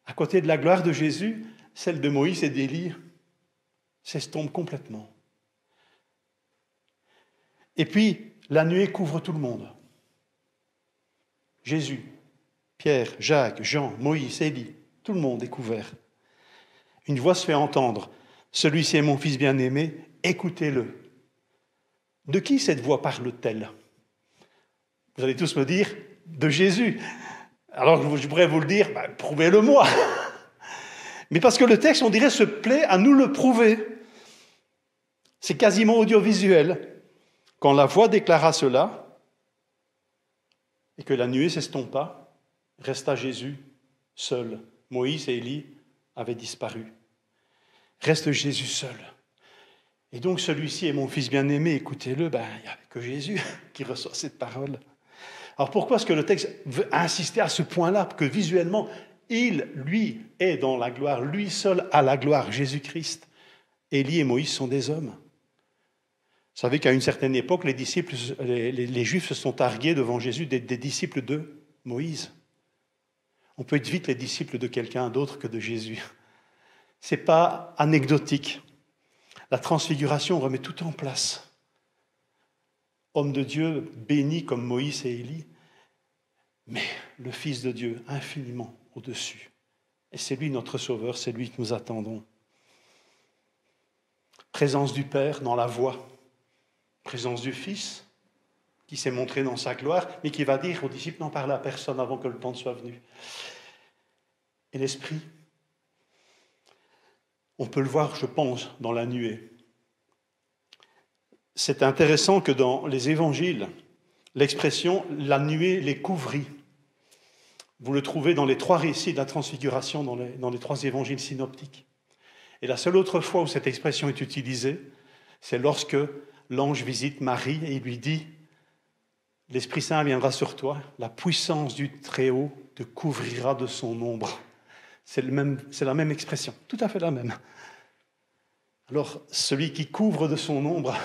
À côté de la gloire de Jésus, celle de Moïse et d'Élie s'estompe complètement. Et puis, la nuée couvre tout le monde. Jésus, Pierre, Jacques, Jean, Moïse, Élie, tout le monde est couvert. Une voix se fait entendre. « Celui-ci est mon fils bien-aimé, écoutez-le. » De qui cette voix parle-t-elle ? Vous allez tous me dire, de Jésus. Alors je pourrais vous le dire, prouvez-le-moi. Mais parce que le texte, on dirait, se plaît à nous le prouver. C'est quasiment audiovisuel. Quand la voix déclara cela, et que la nuée s'estompa, resta Jésus seul. Moïse et Élie avaient disparu. Reste Jésus seul. Et donc celui-ci est mon fils bien-aimé, écoutez-le, il n'y a que Jésus qui reçoit cette parole. Alors pourquoi est-ce que le texte veut insister à ce point-là, que visuellement, il, lui, est dans la gloire, lui seul a la gloire, Jésus-Christ. Élie et Moïse sont des hommes. Vous savez qu'à une certaine époque, les Juifs se sont targués devant Jésus des disciples de Moïse. On peut être vite les disciples de quelqu'un d'autre que de Jésus. Ce n'est pas anecdotique. La transfiguration remet tout en place. Homme de Dieu, béni comme Moïse et Élie, mais le Fils de Dieu, infiniment au-dessus. Et c'est lui notre Sauveur, c'est lui que nous attendons. Présence du Père dans la voix, présence du Fils, qui s'est montré dans sa gloire, mais qui va dire aux disciples, n'en parlez à personne avant que le temps ne soit venu. Et l'Esprit, on peut le voir, je pense, dans la nuée. C'est intéressant que dans les évangiles, l'expression « la nuée les couvrit », vous le trouvez dans les 3 récits de la transfiguration, dans les 3 évangiles synoptiques. Et la seule autre fois où cette expression est utilisée, c'est lorsque l'ange visite Marie et il lui dit « L'Esprit Saint viendra sur toi, la puissance du Très-Haut te couvrira de son ombre ». C'est la même expression, tout à fait la même. Alors, celui qui couvre de son ombre,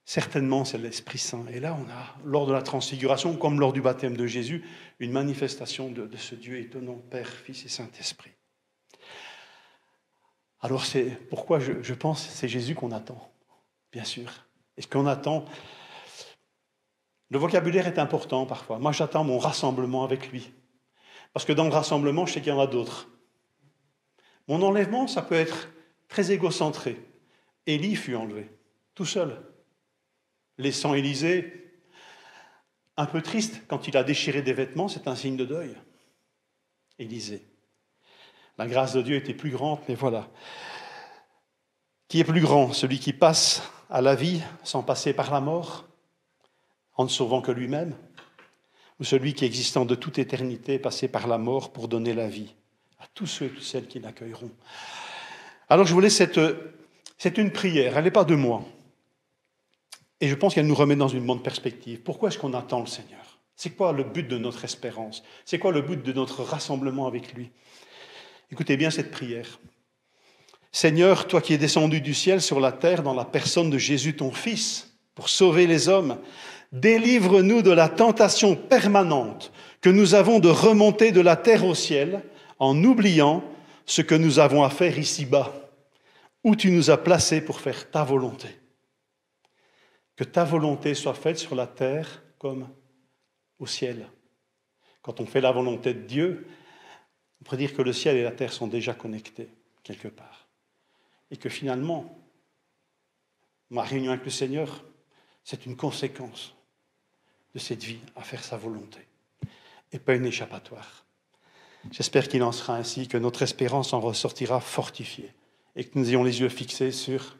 certainement, c'est l'Esprit Saint. Et là, on a, lors de la transfiguration, comme lors du baptême de Jésus, une manifestation de ce Dieu étonnant, Père, Fils et Saint-Esprit. Alors, c'est pourquoi je pense que c'est Jésus qu'on attend, bien sûr. Et ce qu'on attend, le vocabulaire est important parfois. Moi, j'attends mon rassemblement avec lui. Parce que dans le rassemblement, je sais qu'il y en a d'autres. Mon enlèvement, ça peut être très égocentré. Élie fut enlevé, tout seul, laissant Élisée un peu triste quand il a déchiré des vêtements, c'est un signe de deuil. Élisée. La grâce de Dieu était plus grande, mais voilà. Qui est plus grand, celui qui passe à la vie sans passer par la mort, en ne sauvant que lui-même, ou celui qui, existant de toute éternité, est passé par la mort pour donner la vie à tous ceux et toutes celles qui l'accueilleront. Alors je voulais c'est une prière, elle n'est pas de moi. Et je pense qu'elle nous remet dans une bonne perspective. Pourquoi est-ce qu'on attend le Seigneur? C'est quoi le but de notre espérance? C'est quoi le but de notre rassemblement avec lui? Écoutez bien cette prière. Seigneur, toi qui es descendu du ciel sur la terre dans la personne de Jésus ton Fils, pour sauver les hommes, délivre-nous de la tentation permanente que nous avons de remonter de la terre au ciel en oubliant ce que nous avons à faire ici-bas, où tu nous as placés pour faire ta volonté. Que ta volonté soit faite sur la terre comme au ciel. Quand on fait la volonté de Dieu, on pourrait dire que le ciel et la terre sont déjà connectés quelque part. Et que finalement, ma réunion avec le Seigneur, c'est une conséquence de cette vie à faire sa volonté et pas une échappatoire. J'espère qu'il en sera ainsi, que notre espérance en ressortira fortifiée et que nous ayons les yeux fixés sur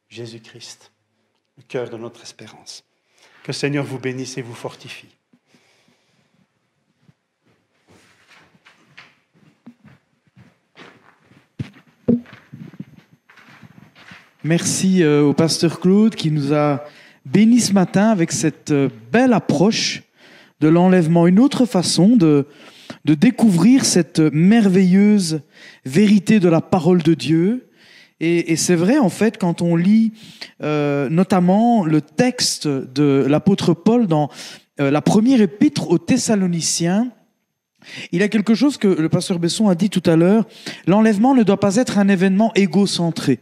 Jésus-Christ, le cœur de notre espérance. Que le Seigneur vous bénisse et vous fortifie. Merci au pasteur Claude qui nous a bénis ce matin avec cette belle approche de l'enlèvement, une autre façon de découvrir cette merveilleuse vérité de la parole de Dieu. Et c'est vrai, en fait, quand on lit notamment le texte de l'apôtre Paul dans la première épître aux Thessaloniciens, il y a quelque chose que le pasteur Besson a dit tout à l'heure, l'enlèvement ne doit pas être un événement égocentré.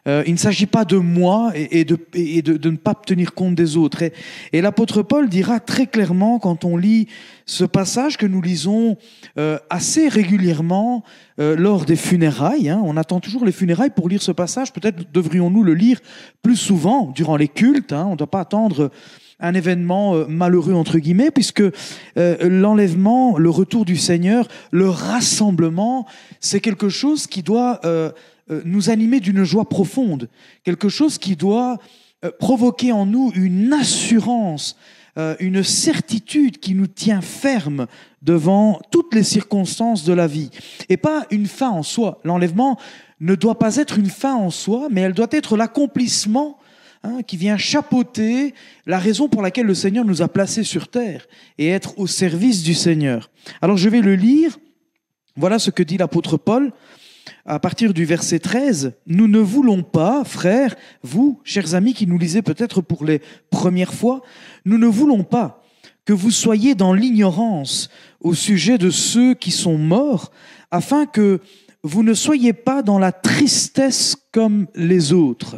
Il ne s'agit pas de moi et de ne pas tenir compte des autres. Et l'apôtre Paul dira très clairement, quand on lit ce passage que nous lisons assez régulièrement lors des funérailles, on attend toujours les funérailles pour lire ce passage, peut-être devrions-nous le lire plus souvent durant les cultes, on ne doit pas attendre un événement malheureux entre guillemets, puisque l'enlèvement, le retour du Seigneur, le rassemblement, c'est quelque chose qui doit nous animer d'une joie profonde, quelque chose qui doit provoquer en nous une assurance, une certitude qui nous tient ferme devant toutes les circonstances de la vie, et pas une fin en soi. L'enlèvement ne doit pas être une fin en soi, mais elle doit être l'accomplissement qui vient chapeauter la raison pour laquelle le Seigneur nous a placés sur terre et être au service du Seigneur. Alors je vais le lire. Voilà ce que dit l'apôtre Paul à partir du verset 13. « Nous ne voulons pas, frères, vous, chers amis qui nous lisez peut-être pour les premières fois, nous ne voulons pas que vous soyez dans l'ignorance au sujet de ceux qui sont morts, afin que vous ne soyez pas dans la tristesse comme les autres,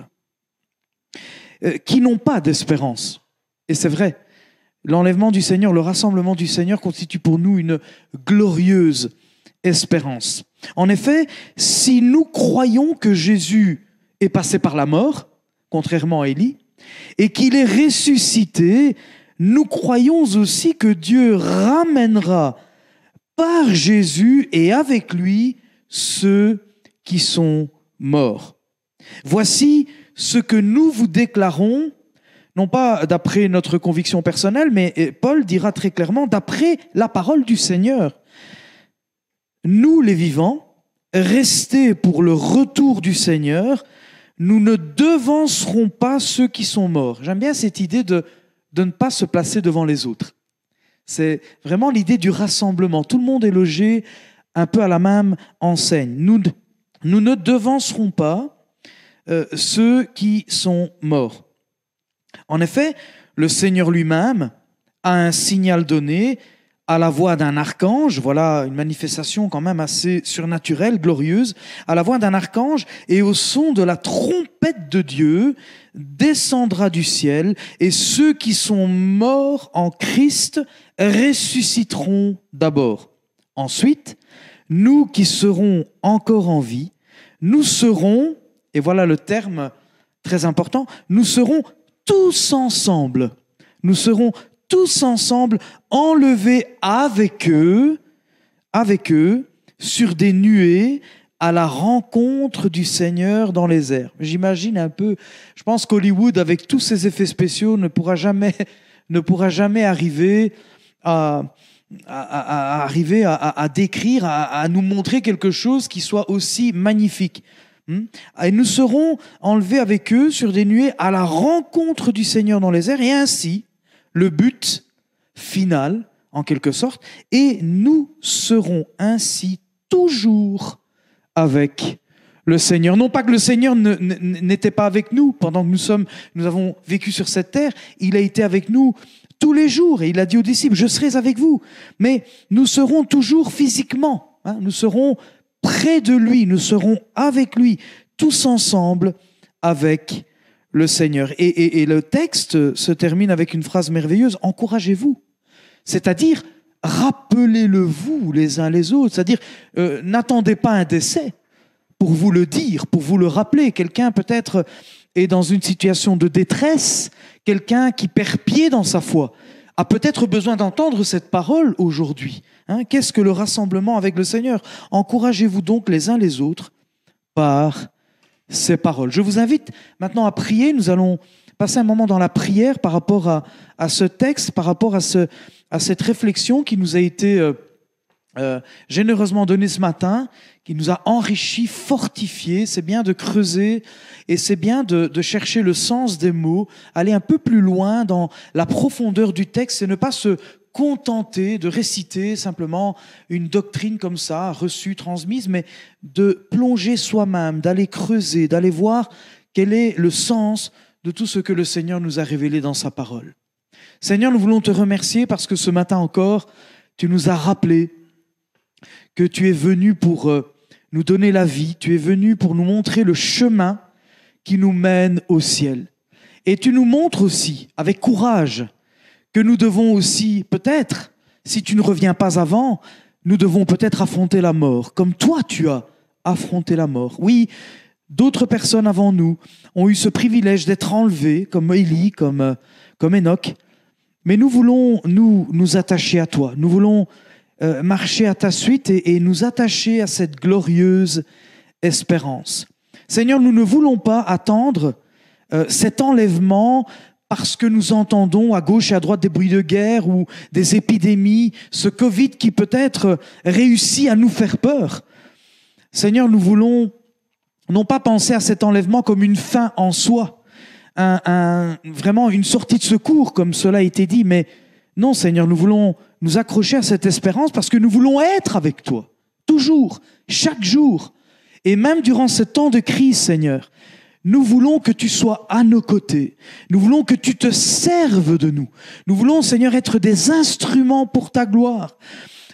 qui n'ont pas d'espérance. » Et c'est vrai, l'enlèvement du Seigneur, le rassemblement du Seigneur constitue pour nous une glorieuse espérance. En effet, si nous croyons que Jésus est passé par la mort, contrairement à Élie, et qu'il est ressuscité, nous croyons aussi que Dieu ramènera par Jésus et avec lui ceux qui sont morts. Voici ce que nous vous déclarons, non pas d'après notre conviction personnelle, mais Paul dira très clairement d'après la parole du Seigneur. Nous, les vivants, restés pour le retour du Seigneur, nous ne devancerons pas ceux qui sont morts. J'aime bien cette idée de ne pas se placer devant les autres. C'est vraiment l'idée du rassemblement. Tout le monde est logé un peu à la même enseigne. Nous ne devancerons pas ceux qui sont morts. En effet, le Seigneur lui-même a un signal donné à la voix d'un archange, voilà une manifestation quand même assez surnaturelle, glorieuse, à la voix d'un archange et au son de la trompette de Dieu, descendra du ciel et ceux qui sont morts en Christ ressusciteront d'abord. Ensuite, nous qui serons encore en vie, nous serons, et voilà le terme très important, nous serons tous ensemble, enlevés avec eux, sur des nuées, à la rencontre du Seigneur dans les airs. J'imagine un peu, je pense qu'Hollywood, avec tous ses effets spéciaux, ne pourra jamais arriver à décrire, à nous montrer quelque chose qui soit aussi magnifique. Et nous serons enlevés avec eux sur des nuées à la rencontre du Seigneur dans les airs, et ainsi, le but final, en quelque sorte, et nous serons ainsi toujours avec le Seigneur. Non pas que le Seigneur n'était pas avec nous pendant que nous avons vécu sur cette terre, il a été avec nous tous les jours, et il a dit aux disciples, je serai avec vous, mais nous serons toujours physiquement, nous serons près de lui, nous serons avec lui, tous ensemble avec le Seigneur. Et le texte se termine avec une phrase merveilleuse, encouragez-vous. C'est-à-dire, rappelez-le-vous les uns les autres. C'est-à-dire, n'attendez pas un décès pour vous le dire, pour vous le rappeler. Quelqu'un peut-être est dans une situation de détresse, quelqu'un qui perd pied dans sa foi, a peut-être besoin d'entendre cette parole aujourd'hui. Qu'est-ce que le rassemblement avec le Seigneur ? Encouragez-vous donc les uns les autres par ces paroles. Je vous invite maintenant à prier. Nous allons passer un moment dans la prière par rapport à ce texte, par rapport à cette réflexion qui nous a été généreusement donnée ce matin, qui nous a enrichis, fortifiés. C'est bien de creuser et c'est bien de chercher le sens des mots, aller un peu plus loin dans la profondeur du texte et ne pas se contenter de réciter simplement une doctrine comme ça, reçue, transmise, mais de plonger soi-même, d'aller creuser, d'aller voir quel est le sens de tout ce que le Seigneur nous a révélé dans sa parole. Seigneur, nous voulons te remercier parce que ce matin encore, tu nous as rappelé que tu es venu pour nous donner la vie, tu es venu pour nous montrer le chemin qui nous mène au ciel. Et tu nous montres aussi, avec courage, que nous devons aussi, peut-être, si tu ne reviens pas avant, nous devons peut-être affronter la mort, comme toi tu as affronté la mort. Oui, d'autres personnes avant nous ont eu ce privilège d'être enlevées, comme Élie, comme Enoch, mais nous voulons nous attacher à toi, nous voulons marcher à ta suite et nous attacher à cette glorieuse espérance. Seigneur, nous ne voulons pas attendre cet enlèvement parce que nous entendons à gauche et à droite des bruits de guerre ou des épidémies, ce Covid qui peut-être réussit à nous faire peur. Seigneur, nous voulons non pas penser à cet enlèvement comme une fin en soi, vraiment une sortie de secours, comme cela a été dit, mais non, Seigneur, nous voulons nous accrocher à cette espérance parce que nous voulons être avec toi, toujours, chaque jour, et même durant ce temps de crise, Seigneur. Nous voulons que tu sois à nos côtés. Nous voulons que tu te serves de nous. Nous voulons, Seigneur, être des instruments pour ta gloire.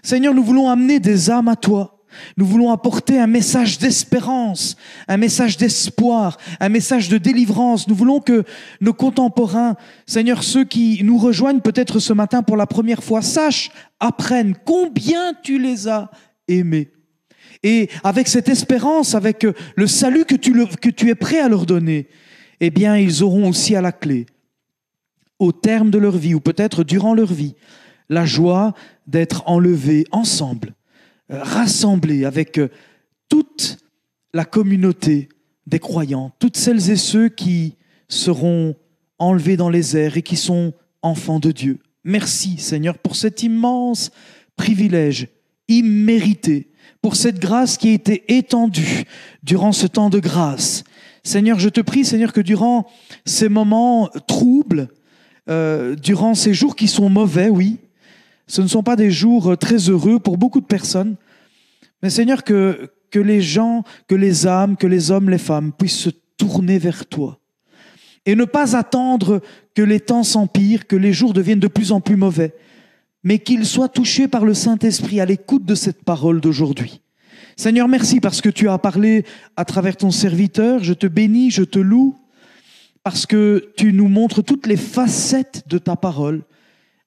Seigneur, nous voulons amener des âmes à toi. Nous voulons apporter un message d'espérance, un message d'espoir, un message de délivrance. Nous voulons que nos contemporains, Seigneur, ceux qui nous rejoignent peut-être ce matin pour la première fois, sachent, apprennent combien tu les as aimés. Et avec cette espérance, avec le salut que tu es prêt à leur donner, eh bien, ils auront aussi à la clé, au terme de leur vie, ou peut-être durant leur vie, la joie d'être enlevés ensemble, rassemblés avec toute la communauté des croyants, toutes celles et ceux qui seront enlevés dans les airs et qui sont enfants de Dieu. Merci, Seigneur, pour cet immense privilège immérité, pour cette grâce qui a été étendue durant ce temps de grâce. Seigneur, je te prie, Seigneur, que durant ces moments troubles, durant ces jours qui sont mauvais, oui, ce ne sont pas des jours très heureux pour beaucoup de personnes, mais Seigneur, que les gens, que les âmes, que les hommes, les femmes puissent se tourner vers toi et ne pas attendre que les temps s'empirent, que les jours deviennent de plus en plus mauvais, mais qu'ils soient touchés par le Saint-Esprit à l'écoute de cette parole d'aujourd'hui. Seigneur, merci parce que tu as parlé à travers ton serviteur. Je te bénis, je te loue, parce que tu nous montres toutes les facettes de ta parole,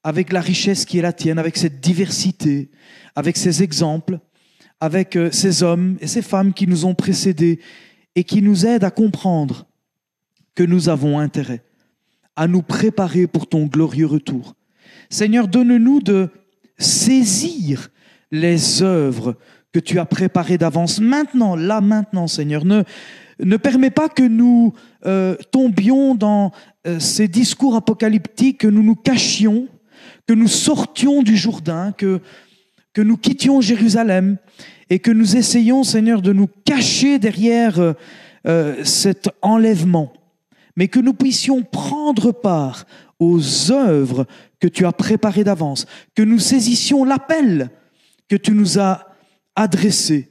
avec la richesse qui est la tienne, avec cette diversité, avec ces exemples, avec ces hommes et ces femmes qui nous ont précédés et qui nous aident à comprendre que nous avons intérêt à nous préparer pour ton glorieux retour. Seigneur, donne-nous de saisir les œuvres que tu as préparées d'avance. Maintenant, là, maintenant, Seigneur, ne permets pas que nous tombions dans ces discours apocalyptiques, que nous nous cachions, que nous sortions du Jourdain, que nous quittions Jérusalem et que nous essayions, Seigneur, de nous cacher derrière cet enlèvement, mais que nous puissions prendre part aux œuvres que tu as préparées d'avance, que nous saisissions l'appel que tu nous as adressé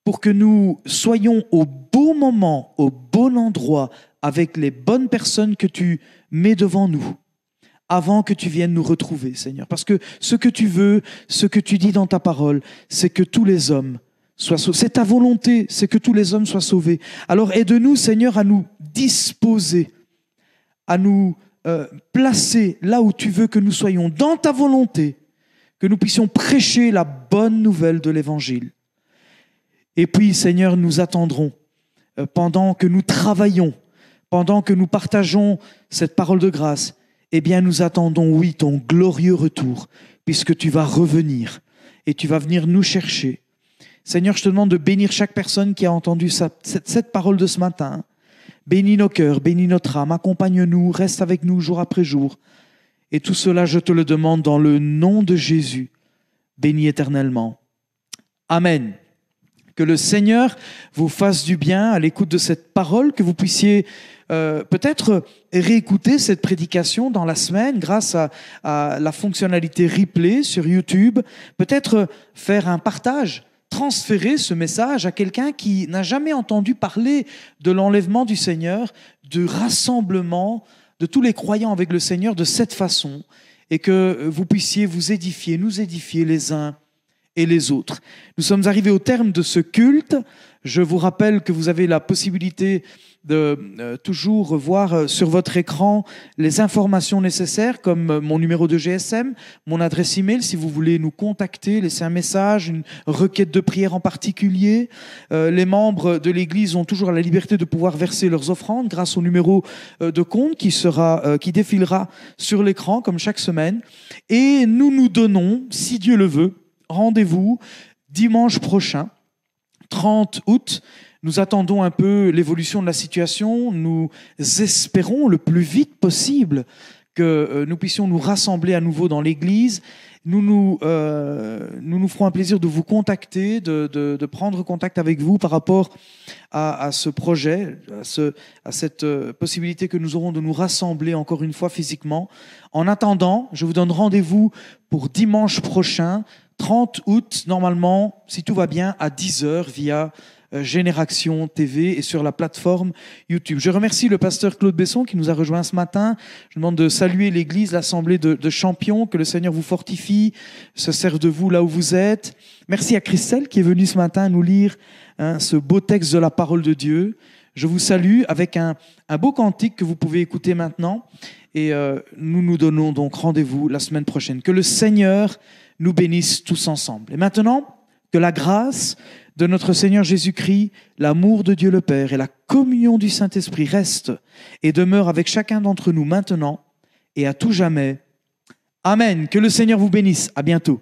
pour que nous soyons au bon moment, au bon endroit, avec les bonnes personnes que tu mets devant nous, avant que tu viennes nous retrouver, Seigneur. Parce que ce que tu veux, ce que tu dis dans ta parole, c'est que tous les hommes soient sauvés. C'est ta volonté, c'est que tous les hommes soient sauvés. Alors aide-nous, Seigneur, à nous disposer, à nous placer là où tu veux que nous soyons, dans ta volonté, que nous puissions prêcher la bonne nouvelle de l'Évangile. Et puis, Seigneur, nous attendrons, pendant que nous travaillons, pendant que nous partageons cette parole de grâce, eh bien, nous attendons, oui, ton glorieux retour, puisque tu vas revenir et tu vas venir nous chercher. Seigneur, je te demande de bénir chaque personne qui a entendu cette parole de ce matin. Bénis nos cœurs, bénis notre âme, accompagne-nous, reste avec nous jour après jour. Et tout cela, je te le demande dans le nom de Jésus, béni éternellement. Amen. Que le Seigneur vous fasse du bien à l'écoute de cette parole, que vous puissiez peut-être réécouter cette prédication dans la semaine grâce à la fonctionnalité replay sur YouTube, peut-être faire un partage, transférer ce message à quelqu'un qui n'a jamais entendu parler de l'enlèvement du Seigneur, du rassemblement de tous les croyants avec le Seigneur de cette façon, et que vous puissiez vous édifier, nous édifier les uns et les autres. Nous sommes arrivés au terme de ce culte. Je vous rappelle que vous avez la possibilité de toujours voir sur votre écran les informations nécessaires, comme mon numéro de GSM, mon adresse email si vous voulez nous contacter, laisser un message, une requête de prière en particulier. Les membres de l'Église ont toujours la liberté de pouvoir verser leurs offrandes grâce au numéro de compte qui défilera sur l'écran comme chaque semaine. Et nous nous donnons, si Dieu le veut, rendez-vous dimanche prochain, 30 août. Nous attendons un peu l'évolution de la situation. Nous espérons le plus vite possible que nous puissions nous rassembler à nouveau dans l'Église. Nous nous ferons un plaisir de vous contacter, de prendre contact avec vous par rapport à ce projet, à cette possibilité que nous aurons de nous rassembler encore une fois physiquement. En attendant, je vous donne rendez-vous pour dimanche prochain, 30 août, normalement, si tout va bien, à 10h via Génération TV et sur la plateforme YouTube. Je remercie le pasteur Claude Besson qui nous a rejoints ce matin. Je demande de saluer l'Église, l'Assemblée de Champions, que le Seigneur vous fortifie, se serve de vous là où vous êtes. Merci à Christelle qui est venue ce matin nous lire ce beau texte de la parole de Dieu. Je vous salue avec un beau cantique que vous pouvez écouter maintenant et nous nous donnons donc rendez-vous la semaine prochaine. Que le Seigneur nous bénisse tous ensemble. Et maintenant, que la grâce de notre Seigneur Jésus-Christ, l'amour de Dieu le Père et la communion du Saint-Esprit restent et demeurent avec chacun d'entre nous maintenant et à tout jamais. Amen. Que le Seigneur vous bénisse. À bientôt.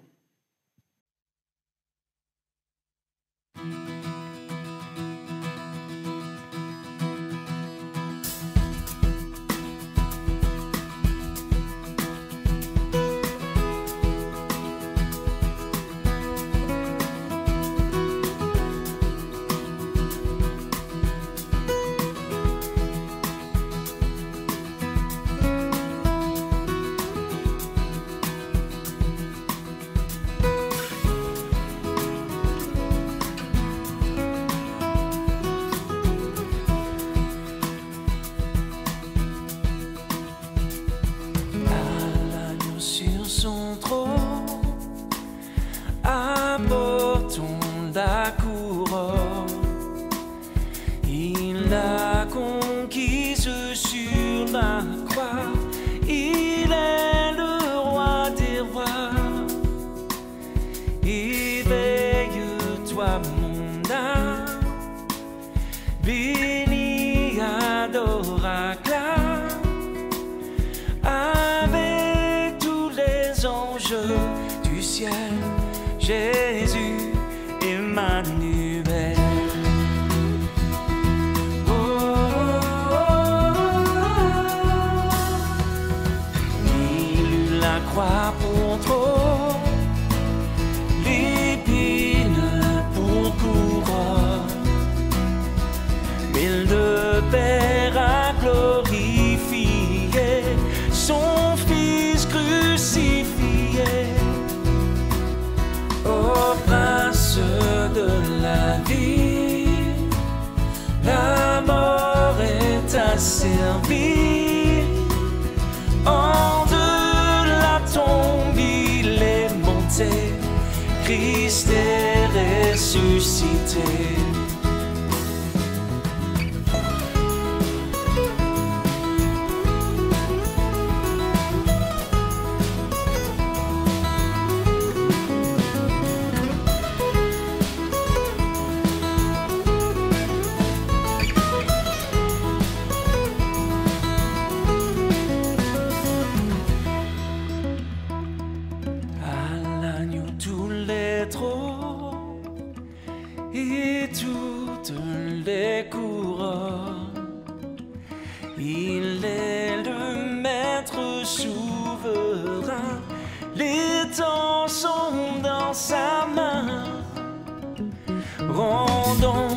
Servi en de la tombe, il est monté, Christ est ressuscité. Et toutes les couronnes, il est le maître souverain, les temps sont dans sa main, rendons